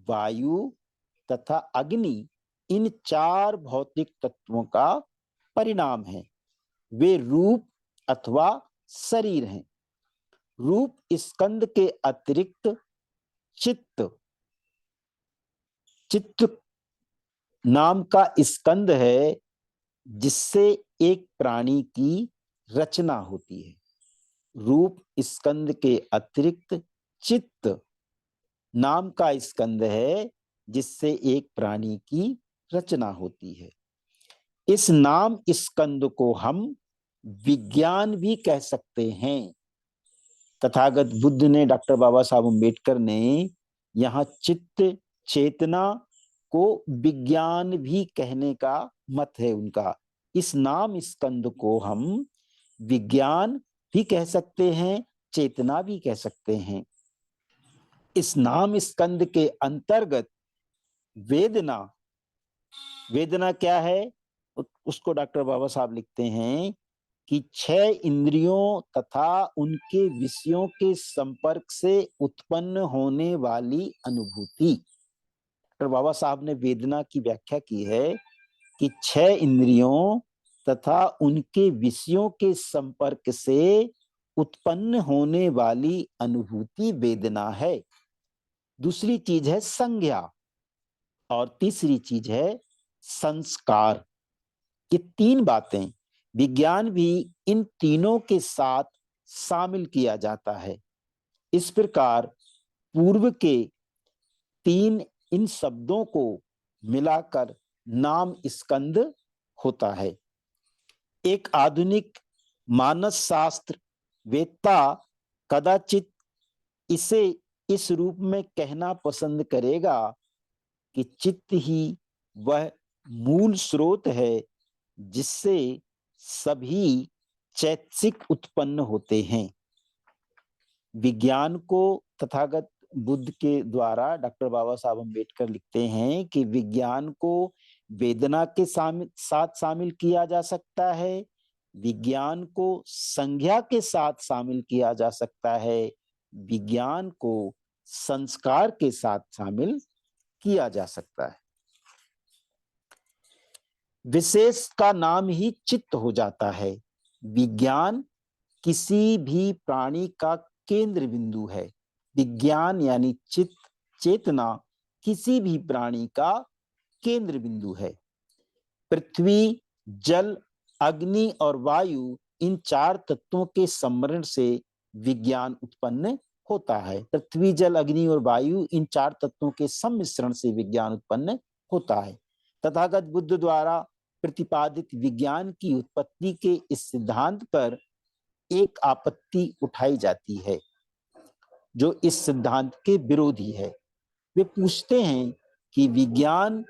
वायु तथा अग्नि, इन चार भौतिक तत्वों का परिणाम है। वे रूप अथवा शरीर हैं। रूप स्कंद के अतिरिक्त चित्त नाम का स्कंद है, जिससे एक प्राणी की रचना होती है। रूप स्कंद के अतिरिक्त चित्त नाम का स्कंद है, जिससे एक प्राणी की रचना होती है। इस नाम स्कंद को हम विज्ञान भी कह सकते हैं। तथागत बुद्ध ने, डॉक्टर बाबा साहब अम्बेडकर ने यहाँ चित्त चेतना को विज्ञान भी कहने का मत है उनका। इस नाम स्कंद को हम विज्ञान भी कह सकते हैं, चेतना भी कह सकते हैं। इस नाम स्कंद के अंतर्गत वेदना क्या है, उसको डॉक्टर बाबा साहब लिखते हैं कि 6 इंद्रियों तथा उनके विषयों के संपर्क से उत्पन्न होने वाली अनुभूति। डॉक्टर बाबा साहब ने वेदना की व्याख्या की है कि 6 इंद्रियों तथा उनके विषयों के संपर्क से उत्पन्न होने वाली अनुभूति वेदना है। दूसरी चीज है संज्ञा और तीसरी चीज है संस्कार। ये 3 बातें विज्ञान भी इन तीनों के साथ शामिल किया जाता है। इस प्रकार पूर्व के तीन इन शब्दों को मिलाकर नाम स्कंद होता है। एक आधुनिक मानस शास्त्र वेत्ता कदाचित इसे इस रूप में कहना पसंद करेगा कि चित्त ही वह मूल स्रोत है जिससे सभी चैतसिक उत्पन्न होते हैं। विज्ञान को तथागत बुद्ध के द्वारा डॉक्टर बाबा साहब अम्बेडकर लिखते हैं कि विज्ञान को वेदना के साथ शामिल किया जा सकता है, विज्ञान को संज्ञा के साथ शामिल किया जा सकता है, विज्ञान को संस्कार के साथ शामिल किया जा सकता है। विशेष का नाम ही चित्त हो जाता है। विज्ञान किसी भी प्राणी का केंद्र बिंदु है। विज्ञान यानी चित्त, चेतना किसी भी प्राणी का केंद्र बिंदु है। पृथ्वी, जल, अग्नि और वायु, इन चार तत्वों के सम्मिश्रण से विज्ञान उत्पन्न होता है। पृथ्वी, जल, अग्नि और वायु, इन चार तत्वों के सम्मिश्रण से विज्ञान उत्पन्न होता है। तथागत बुद्ध द्वारा प्रतिपादित विज्ञान की उत्पत्ति के इस सिद्धांत पर एक आपत्ति उठाई जाती है जो इस सिद्धांत के विरोधी है। वे पूछते हैं कि विज्ञान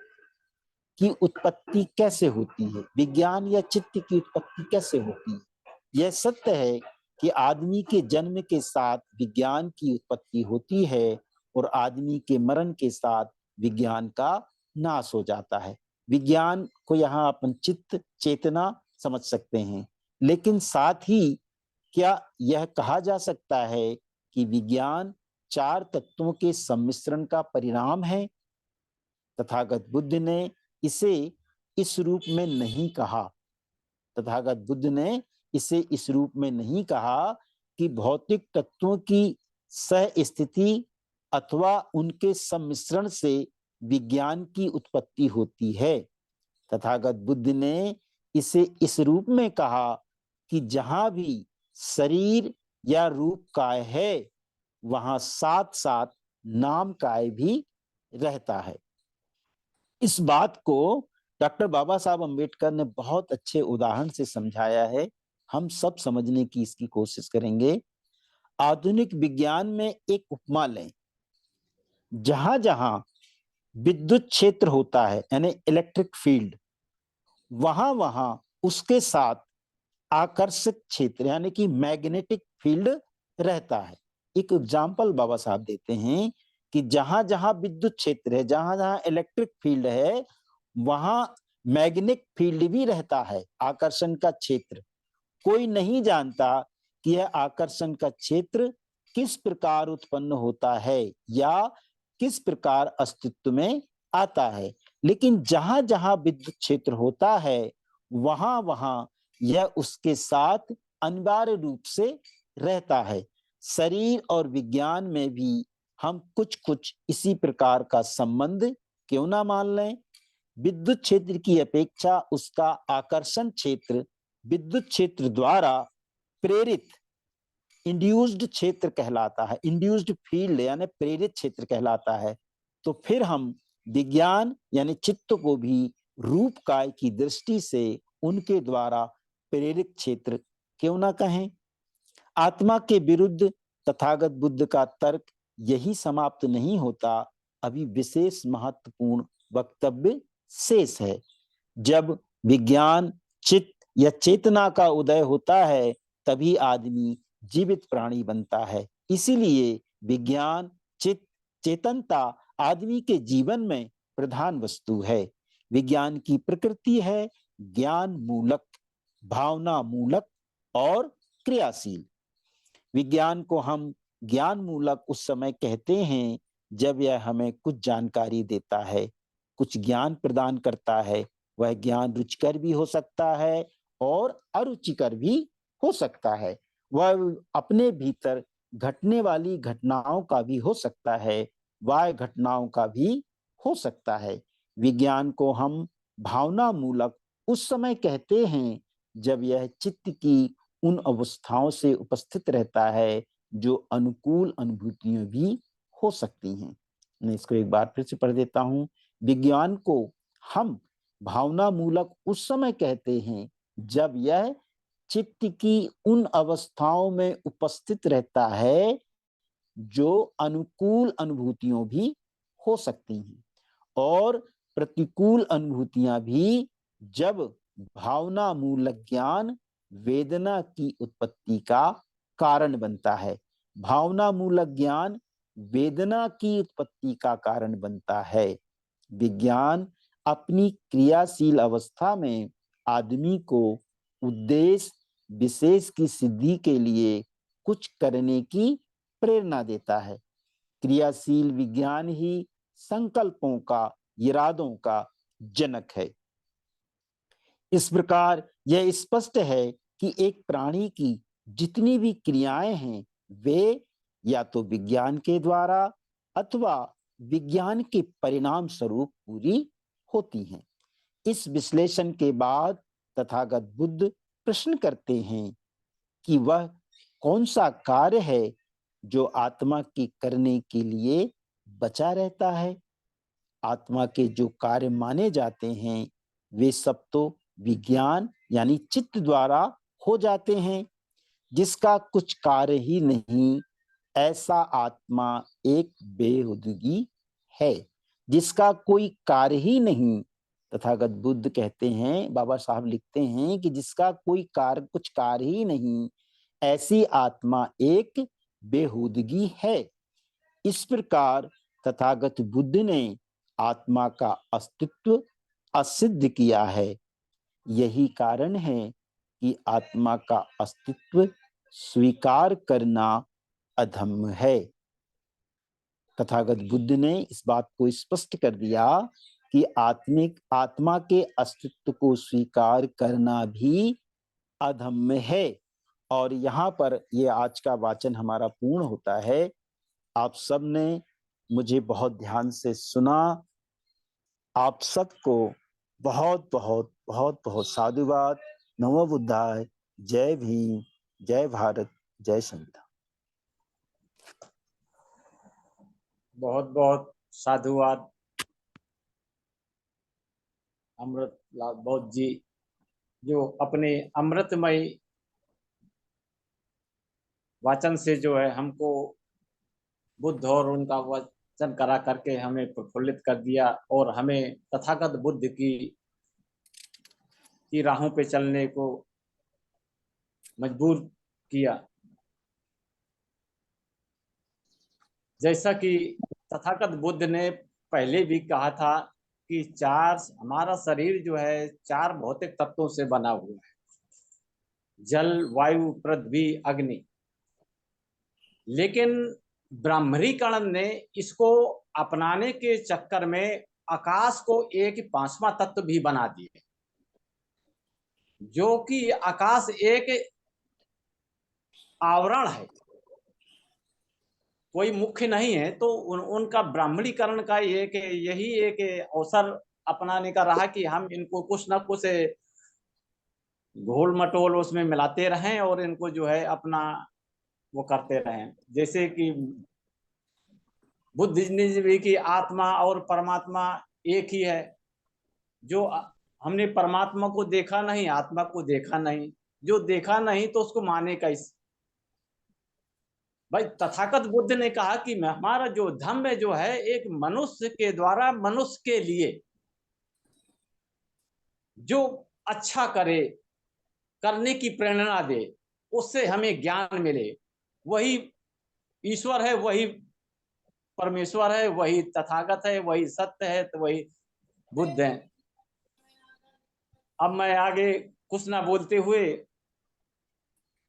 की उत्पत्ति कैसे होती है, विज्ञान या चित्त की उत्पत्ति कैसे होती है। यह सत्य है कि आदमी के जन्म के साथ विज्ञान की उत्पत्ति होती है और आदमी के मरण के साथ विज्ञान का नाश हो जाता है। विज्ञान को यहाँ अपन चित्त, चेतना समझ सकते हैं, लेकिन साथ ही क्या यह कहा जा सकता है कि विज्ञान चार तत्वों के सम्मिश्रण का परिणाम है? तथागत बुद्ध ने इसे इस रूप में नहीं कहा। तथागत बुद्ध ने इसे इस रूप में नहीं कहा कि भौतिक तत्वों की सह स्थिति अथवा उनके सम्मिश्रण से विज्ञान की उत्पत्ति होती है। तथागत बुद्ध ने इसे इस रूप में कहा कि जहां भी शरीर या रूप काय है वहां साथ साथ नाम काय भी रहता है। इस बात को डॉक्टर बाबा साहब अम्बेडकर ने बहुत अच्छे उदाहरण से समझाया है। हम सब समझने की इसकी कोशिश करेंगे। आधुनिक विज्ञान में एक उपमा लें। जहां जहां विद्युत क्षेत्र होता है यानी इलेक्ट्रिक फील्ड, वहां वहां उसके साथ आकर्षक क्षेत्र यानी कि मैग्नेटिक फील्ड रहता है। एक एग्जाम्पल बाबा साहब देते हैं कि जहां जहां विद्युत क्षेत्र है, जहां जहां इलेक्ट्रिक फील्ड है, वहां मैग्नेटिक फील्ड भी रहता है, आकर्षण का क्षेत्र। कोई नहीं जानता कि यह आकर्षण का क्षेत्र किस प्रकार उत्पन्न होता है या किस प्रकार अस्तित्व में आता है, लेकिन जहां जहां विद्युत क्षेत्र होता है वहां वहां यह उसके साथ अनिवार्य रूप से रहता है। शरीर और विज्ञान में भी हम कुछ कुछ इसी प्रकार का संबंध क्यों ना मान लें। विद्युत क्षेत्र की अपेक्षा उसका आकर्षण क्षेत्र विद्युत क्षेत्र द्वारा प्रेरित इंड्यूस्ड क्षेत्र कहलाता है, इंड्यूस्ड फील्ड यानी प्रेरित क्षेत्र कहलाता है। तो फिर हम विज्ञान यानी चित्त को भी रूप काय की दृष्टि से उनके द्वारा प्रेरित क्षेत्र क्यों ना कहें। आत्मा के विरुद्ध तथागत बुद्ध का तर्क यही समाप्त नहीं होता, अभी विशेष महत्वपूर्ण वक्तव्य शेष है। जब विज्ञान, चित्त या चेतना का उदय होता है तभी आदमी जीवित प्राणी बनता है। इसीलिए विज्ञान, चित्त, चेतनता आदमी के जीवन में प्रधान वस्तु है। विज्ञान की प्रकृति है ज्ञान मूलक, भावना मूलक और क्रियाशील। विज्ञान को हम ज्ञान मूलक उस समय कहते हैं जब यह हमें कुछ जानकारी देता है, कुछ ज्ञान प्रदान करता है। वह ज्ञान रुचिकर भी हो सकता है और अरुचिकर भी हो सकता है। वह अपने भीतर घटने वाली घटनाओं का भी हो सकता है, बाह्य घटनाओं का भी हो सकता है। विज्ञान को हम भावना मूलक उस समय कहते हैं जब यह चित्त की उन अवस्थाओं से उपस्थित रहता है जो अनुकूल अनुभूतियां भी हो सकती हैं। मैं इसको एक बार फिर से पढ़ देता हूँ। विज्ञान को हम भावना मूलक उस समय कहते हैं जब यह चित्त की उन अवस्थाओं में उपस्थित रहता है जो अनुकूल अनुभूतियों भी हो सकती हैं और प्रतिकूल अनुभूतियां भी, जब भावना मूलक ज्ञान वेदना की उत्पत्ति का कारण बनता है। भावना मूलक ज्ञान वेदना की उत्पत्ति का कारण बनता है। विज्ञान अपनी क्रियाशील अवस्था में आदमी को उद्देश्य विशेष की सिद्धि के लिए कुछ करने की प्रेरणा देता है। क्रियाशील विज्ञान ही संकल्पों का, इरादों का जनक है। इस प्रकार यह स्पष्ट है कि एक प्राणी की जितनी भी क्रियाएं हैं वे या तो विज्ञान के द्वारा अथवा विज्ञान के परिणाम स्वरूप पूरी होती हैं। इस विश्लेषण के बाद तथागत बुद्ध प्रश्न करते हैं कि वह कौन सा कार्य है जो आत्मा के करने के लिए बचा रहता है। आत्मा के जो कार्य माने जाते हैं वे सब तो विज्ञान यानी चित्त द्वारा हो जाते हैं। जिसका कुछ कार्य ही नहीं, ऐसा आत्मा एक बेहुदगी है। जिसका कोई कार्य ही नहीं, तथागत बुद्ध कहते हैं, बाबा साहब लिखते हैं कि जिसका कोई कार्य, कुछ कार्य ही नहीं, ऐसी आत्मा एक बेहुदगी है। इस प्रकार तथागत बुद्ध ने आत्मा का अस्तित्व असिद्ध किया है। यही कारण है कि आत्मा का अस्तित्व स्वीकार करना अधम्म है। तथागत बुद्ध ने इस बात को स्पष्ट कर दिया कि आत्मा के अस्तित्व को स्वीकार करना भी अधम्य है। और यहाँ पर ये आज का वाचन हमारा पूर्ण होता है। आप सब ने मुझे बहुत ध्यान से सुना। आप सबको बहुत बहुत बहुत बहुत साधुवाद। नमो बुद्धाय। जय भीम, जय भारत, जय संविधान। बहुत बहुत साधुवाद अमृतलाल बौद्ध जी, जो अपने अमृतमय वाचन से जो है हमको बुद्ध और उनका वचन करा करके हमें प्रफुल्लित कर दिया और हमें तथागत बुद्ध की राहों पे चलने को मजबूर किया। जैसा कि तथागत बुद्ध ने पहले भी कहा था कि हमारा शरीर जो है 4 भौतिक तत्वों से बना हुआ है, जल, वायु, पृथ्वी, अग्नि। लेकिन ब्राह्मणीकरण ने इसको अपनाने के चक्कर में आकाश को एक 5वां तत्व भी बना दिए, जो कि आकाश एक आवरण है, कोई मुख्य नहीं है। तो उनका ब्राह्मणीकरण का यही एक अवसर अपनाने का रहा कि हम इनको कुछ ना कुछ घोल मटोल उसमें मिलाते रहें और इनको जो है अपना वो करते रहें। जैसे कि बुद्धिज्म भी की आत्मा और परमात्मा एक ही है। जो हमने परमात्मा को देखा नहीं, आत्मा को देखा नहीं, जो देखा नहीं तो उसको माने कैसे। भाई तथागत बुद्ध ने कहा कि हमारा जो धम्म जो है एक मनुष्य के द्वारा मनुष्य के लिए जो अच्छा करे, करने की प्रेरणा दे, उससे हमें ज्ञान मिले, वही ईश्वर है, वही परमेश्वर है, वही तथागत है, वही सत्य है, तो वही बुद्ध है। अब मैं आगे कुछ ना बोलते हुए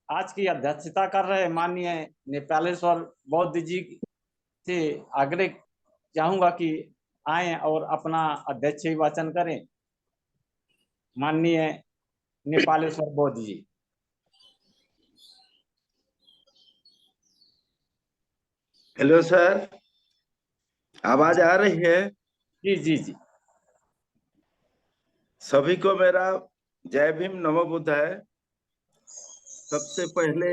आज की अध्यक्षता कर रहे माननीय नेपालेश्वर बौद्ध जी से आग्रह चाहूंगा कि आए और अपना अध्यक्ष वाचन करें। माननीय नेपालेश्वर बौद्ध जी। हेलो सर, आवाज आ रही है? जी जी जी। सभी को मेरा जय भीम, नमो बुद्धाय। सबसे पहले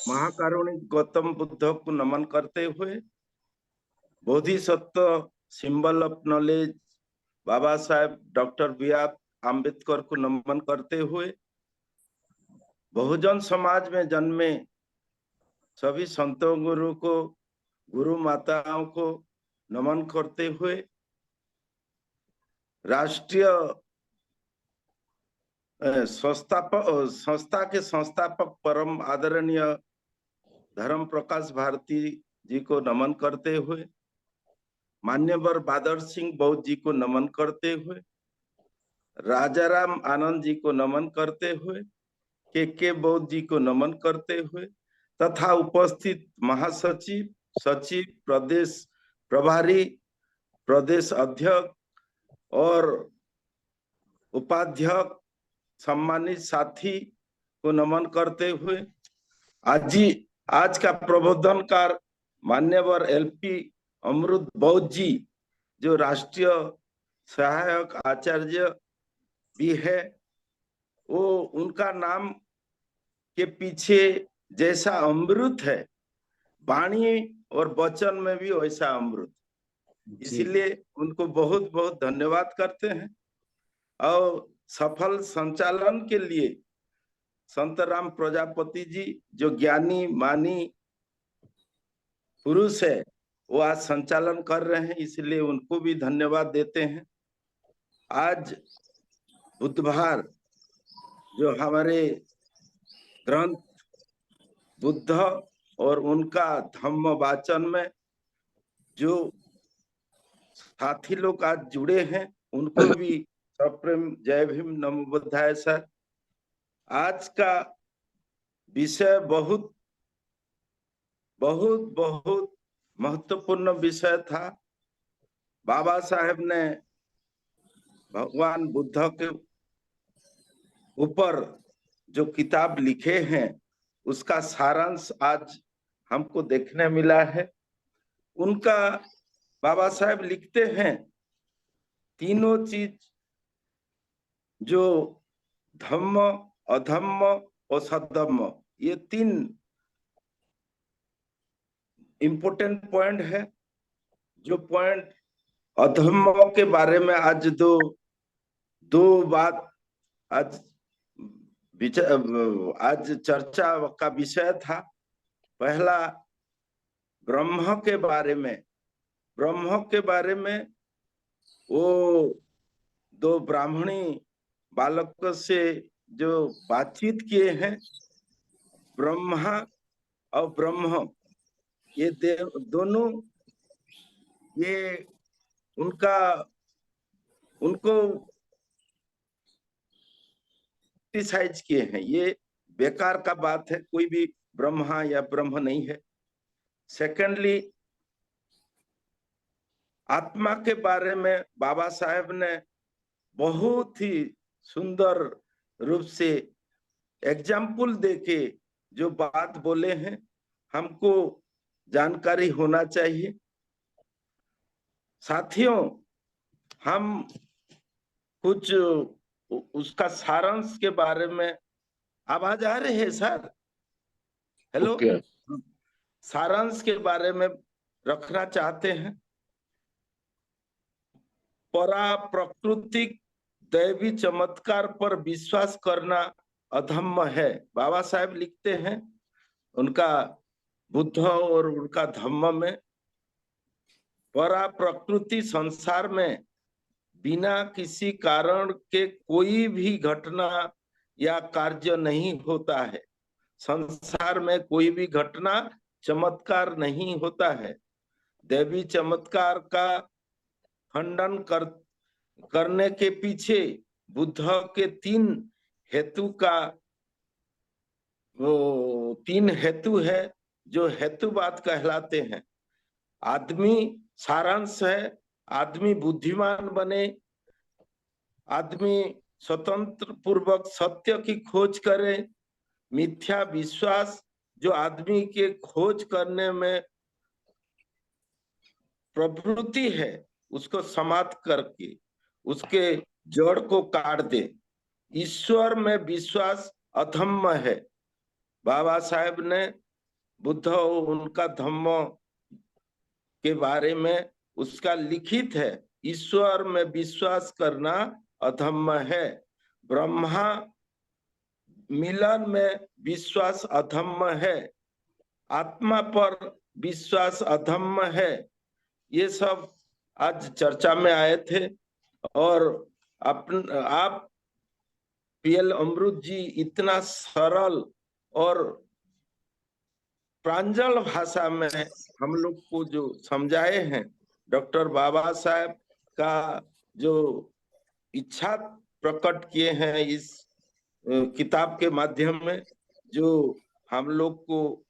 महाकारुणिक गौतम बुद्ध को नमन करते हुए Bodhisattva symbol of knowledge Baba Saheb doctor B R. Ambedkar को नमन करते हुए, बहुजन समाज में जन्मे सभी संतों गुरु को, गुरु माताओं को नमन करते हुए, राष्ट्रीय संस्था के संस्थापक परम आदरणीय धर्म प्रकाश भारती जी को नमन करते हुए, मान्यवर बादर सिंह बौद्ध जी को नमन करते हुए, राजाराम आनंद जी को नमन करते हुए, के बौद्ध जी को नमन करते हुए तथा उपस्थित महासचिव, सचिव, प्रदेश प्रभारी, प्रदेश अध्यक्ष और उपाध्यक्ष, सम्मानित साथी को नमन करते हुए, आज का प्रबोधनकार मान्यवर एलपी अमृत बौद्ध जी जो राष्ट्रीय सहायक आचार्य भी है, वो उनका नाम के पीछे जैसा अमृत है, वाणी और वचन में भी वैसा अमृत, इसीलिए उनको बहुत बहुत धन्यवाद करते हैं। और सफल संचालन के लिए संतराम प्रजापति जी जो ज्ञानी मानी पुरुष है, वो आज संचालन कर रहे हैं, इसलिए उनको भी धन्यवाद देते हैं। आज बुधवार जो हमारे ग्रंथ बुद्ध और उनका धम्म वाचन में जो साथी लोग आज जुड़े हैं, उनको भी सप्रेम जय भीम नमो बुद्धाय सर। आज का विषय बहुत बहुत बहुत महत्वपूर्ण विषय था। बाबा साहेब ने भगवान बुद्ध के ऊपर जो किताब लिखे हैं, उसका सारांश आज हमको देखने मिला है। उनका बाबा साहेब लिखते हैं, तीनों चीज जो धम्म, अधम्म और सद्धम्म, ये तीन इंपोर्टेंट पॉइंट है। जो पॉइंट अधम्म के बारे में आज दो बात आज चर्चा का विषय था। पहला ब्रह्म के बारे में वो दो ब्राह्मणी बालक से जो बातचीत किए हैं, ब्रह्मा और ब्रह्म, ये दोनों ये उनको क्रिटिसाइज किए हैं, ये बेकार का बात है, कोई भी ब्रह्मा या ब्रह्म नहीं है। सेकेंडली, आत्मा के बारे में बाबा साहेब ने बहुत ही सुंदर रूप से एग्जाम्पल देके जो बात बोले हैं, हमको जानकारी होना चाहिए। साथियों, हम कुछ उसका सारांश के बारे में, आवाज आ रही है सर? हेलो, सारांश के बारे में रखना चाहते हैं। परा प्राकृतिक दैवी चमत्कार पर विश्वास करना अधम्म है। बाबा साहेब लिखते हैं उनका बुद्ध और उनका धम्म में, परा प्रकृति संसार में बिना किसी कारण के कोई भी घटना या कार्य नहीं होता है। संसार में कोई भी घटना, चमत्कार नहीं होता है। दैवी चमत्कार का खंडन करने के पीछे बुद्ध के तीन हेतु है जो हेतुवाद कहलाते हैं। आदमी, सारांश है, आदमी बुद्धिमान बने, आदमी स्वतंत्र पूर्वक सत्य की खोज करे, मिथ्या विश्वास जो आदमी के खोज करने में प्रवृत्ति है, उसको समाप्त करके उसके जड़ को काट दे। ईश्वर में विश्वास अधम्म है। बाबा साहेब ने बुद्ध और उनका धम्म के बारे में उसका लिखित है। ईश्वर में विश्वास करना अधम्म है, ब्रह्मा मिलन में विश्वास अधम्म है, आत्मा पर विश्वास अधम्म है। ये सब आज चर्चा में आए थे। और आप पीएल अमृत जी इतना सरल और प्रांजल भाषा में हम लोग को जो समझाए हैं, डॉक्टर बाबा साहब का जो इच्छा प्रकट किए हैं इस किताब के माध्यम में, जो हम लोग को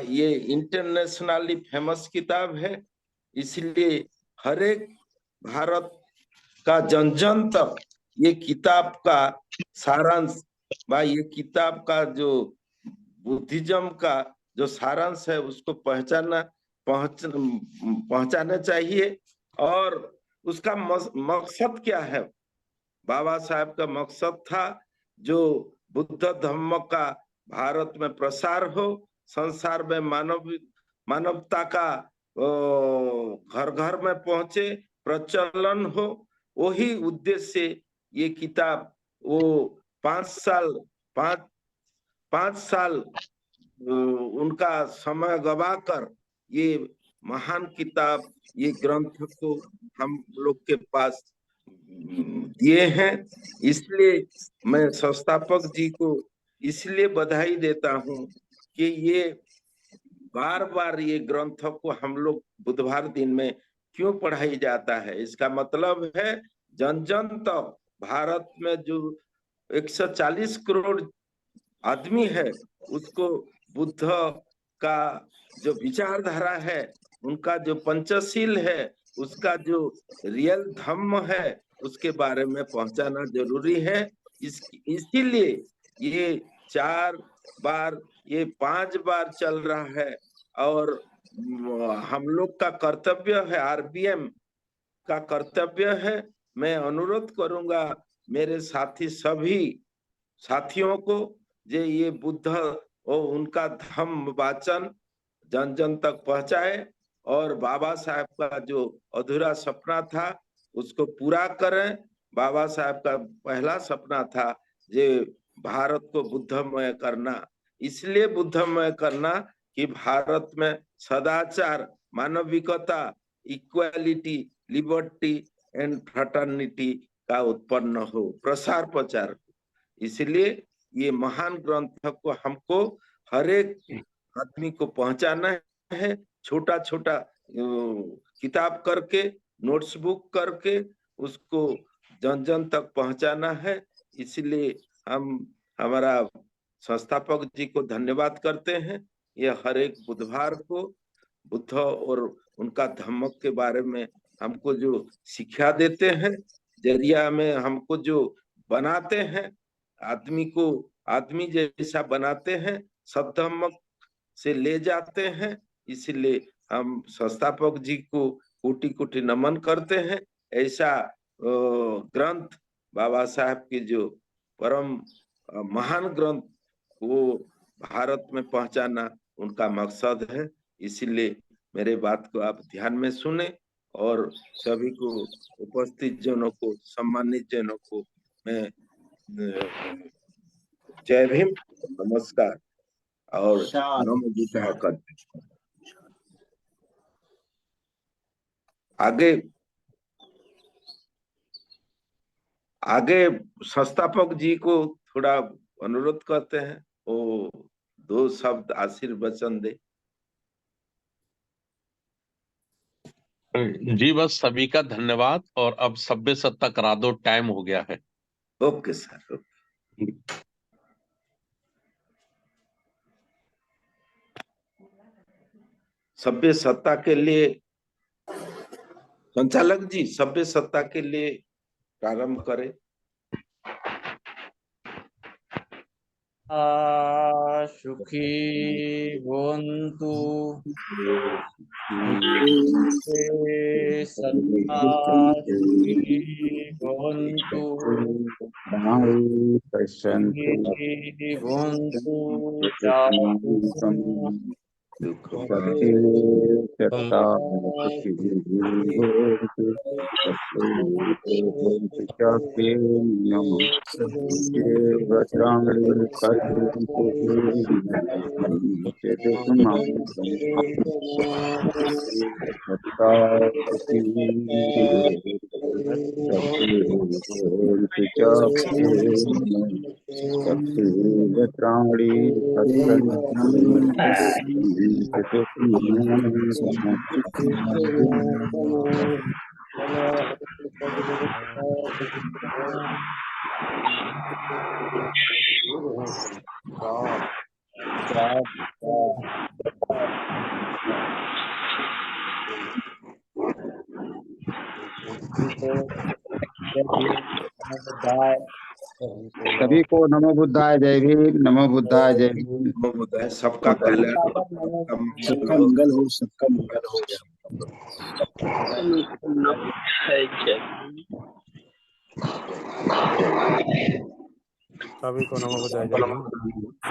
ये इंटरनेशनली फेमस किताब है, इसलिए हर एक भारत का जन जन तक ये किताब का सारांश ये किताब का जो बुद्धिज्म का जो सारांश है उसको पहुंचाना चाहिए। और उसका मकसद क्या है? बाबा साहब का मकसद था जो बुद्ध धर्म का भारत में प्रसार हो, संसार में मानवता का घर घर में पहुंचे, प्रचलन हो। वही उद्देश्य से ये किताब वो 5 साल उनका समय गवाकर ये महान किताब, ये ग्रंथ को हम लोग के पास दिए हैं। इसलिए मैं संस्थापक जी को इसलिए बधाई देता हूँ कि ये बार बार ये ग्रंथ को हम लोग बुधवार दिन में क्यों पढ़ाई जाता है। इसका मतलब है जन जन तक भारत में जो 140 करोड़ आदमी है उसको बुद्ध का जो विचारधारा है, उनका जो पंचशील है, उसका जो रियल धम्म है, उसके बारे में पहुंचाना जरूरी है। इसीलिए ये 4 बार, ये 5 बार चल रहा है। और हम लोग का कर्तव्य है, आरबीएम का कर्तव्य है। मैं अनुरोध करूंगा मेरे साथी सभी साथियों को जे ये बुद्ध और उनका धम्म वाचन जन जन तक पहुंचाए और बाबा साहब का जो अधूरा सपना था उसको पूरा करें। बाबा साहब का पहला सपना था जे भारत को बुद्धमय करना। इसलिए बुद्धमय करना कि भारत में सदाचार, मानविकता, इक्वालिटी, लिबर्टी एंड फ्रेटर्निटी का उत्पन्न हो, प्रसार प्रचार। इसलिए ये महान ग्रंथ को हमको हर एक आदमी को पहुंचाना है, छोटा छोटा किताब करके, नोट्स बुक करके उसको जन जन तक पहुंचाना है। इसलिए हम हमारा संस्थापक जी को धन्यवाद करते हैं। ये हर एक बुधवार को बुद्ध और उनका धम्म के बारे में हमको जो शिक्षा देते हैं, जरिया में हमको जो बनाते हैं, आदमी को आदमी जैसा बनाते हैं, सद्धम्म से ले जाते हैं। इसलिए हम संस्थापक जी को कोटि कोटि नमन करते हैं। ऐसा ग्रंथ बाबा साहब के जो परम महान ग्रंथ वो भारत में पहुंचाना उनका मकसद है। इसलिए मेरे बात को आप ध्यान में सुने और सभी को, उपस्थित जनों को, सम्मानित जनों को मैं जय भीम, नमस्कार और नमो बुद्धाय करते हैं। आगे संस्थापक जी को थोड़ा अनुरोध करते हैं, वो 2 शब्द आशीर्वचन दे। जी बस सभी का धन्यवाद। और अब सभ्य सत्ता करा दो, टाइम हो गया है। Okay sir. सभ्य सत्ता के लिए संचालक जी सभ्य सत्ता के लिए प्रारंभ करें। सुखी भवन्तु सत्ता सुखी भवन्तु सुखी भवन्तु दुख पाके सत्ता चाके नमो वज्रांगली सभी को नमो बुद्धाय जय भीम, नमो बुद्धाय जय भीम। नमो बुद्धाय। सबका कल्याण हो, सबका सबका मंगल हो। मंगल हो, सबका मंगल हो। सभी को नमो बुद्धाय जय भीम।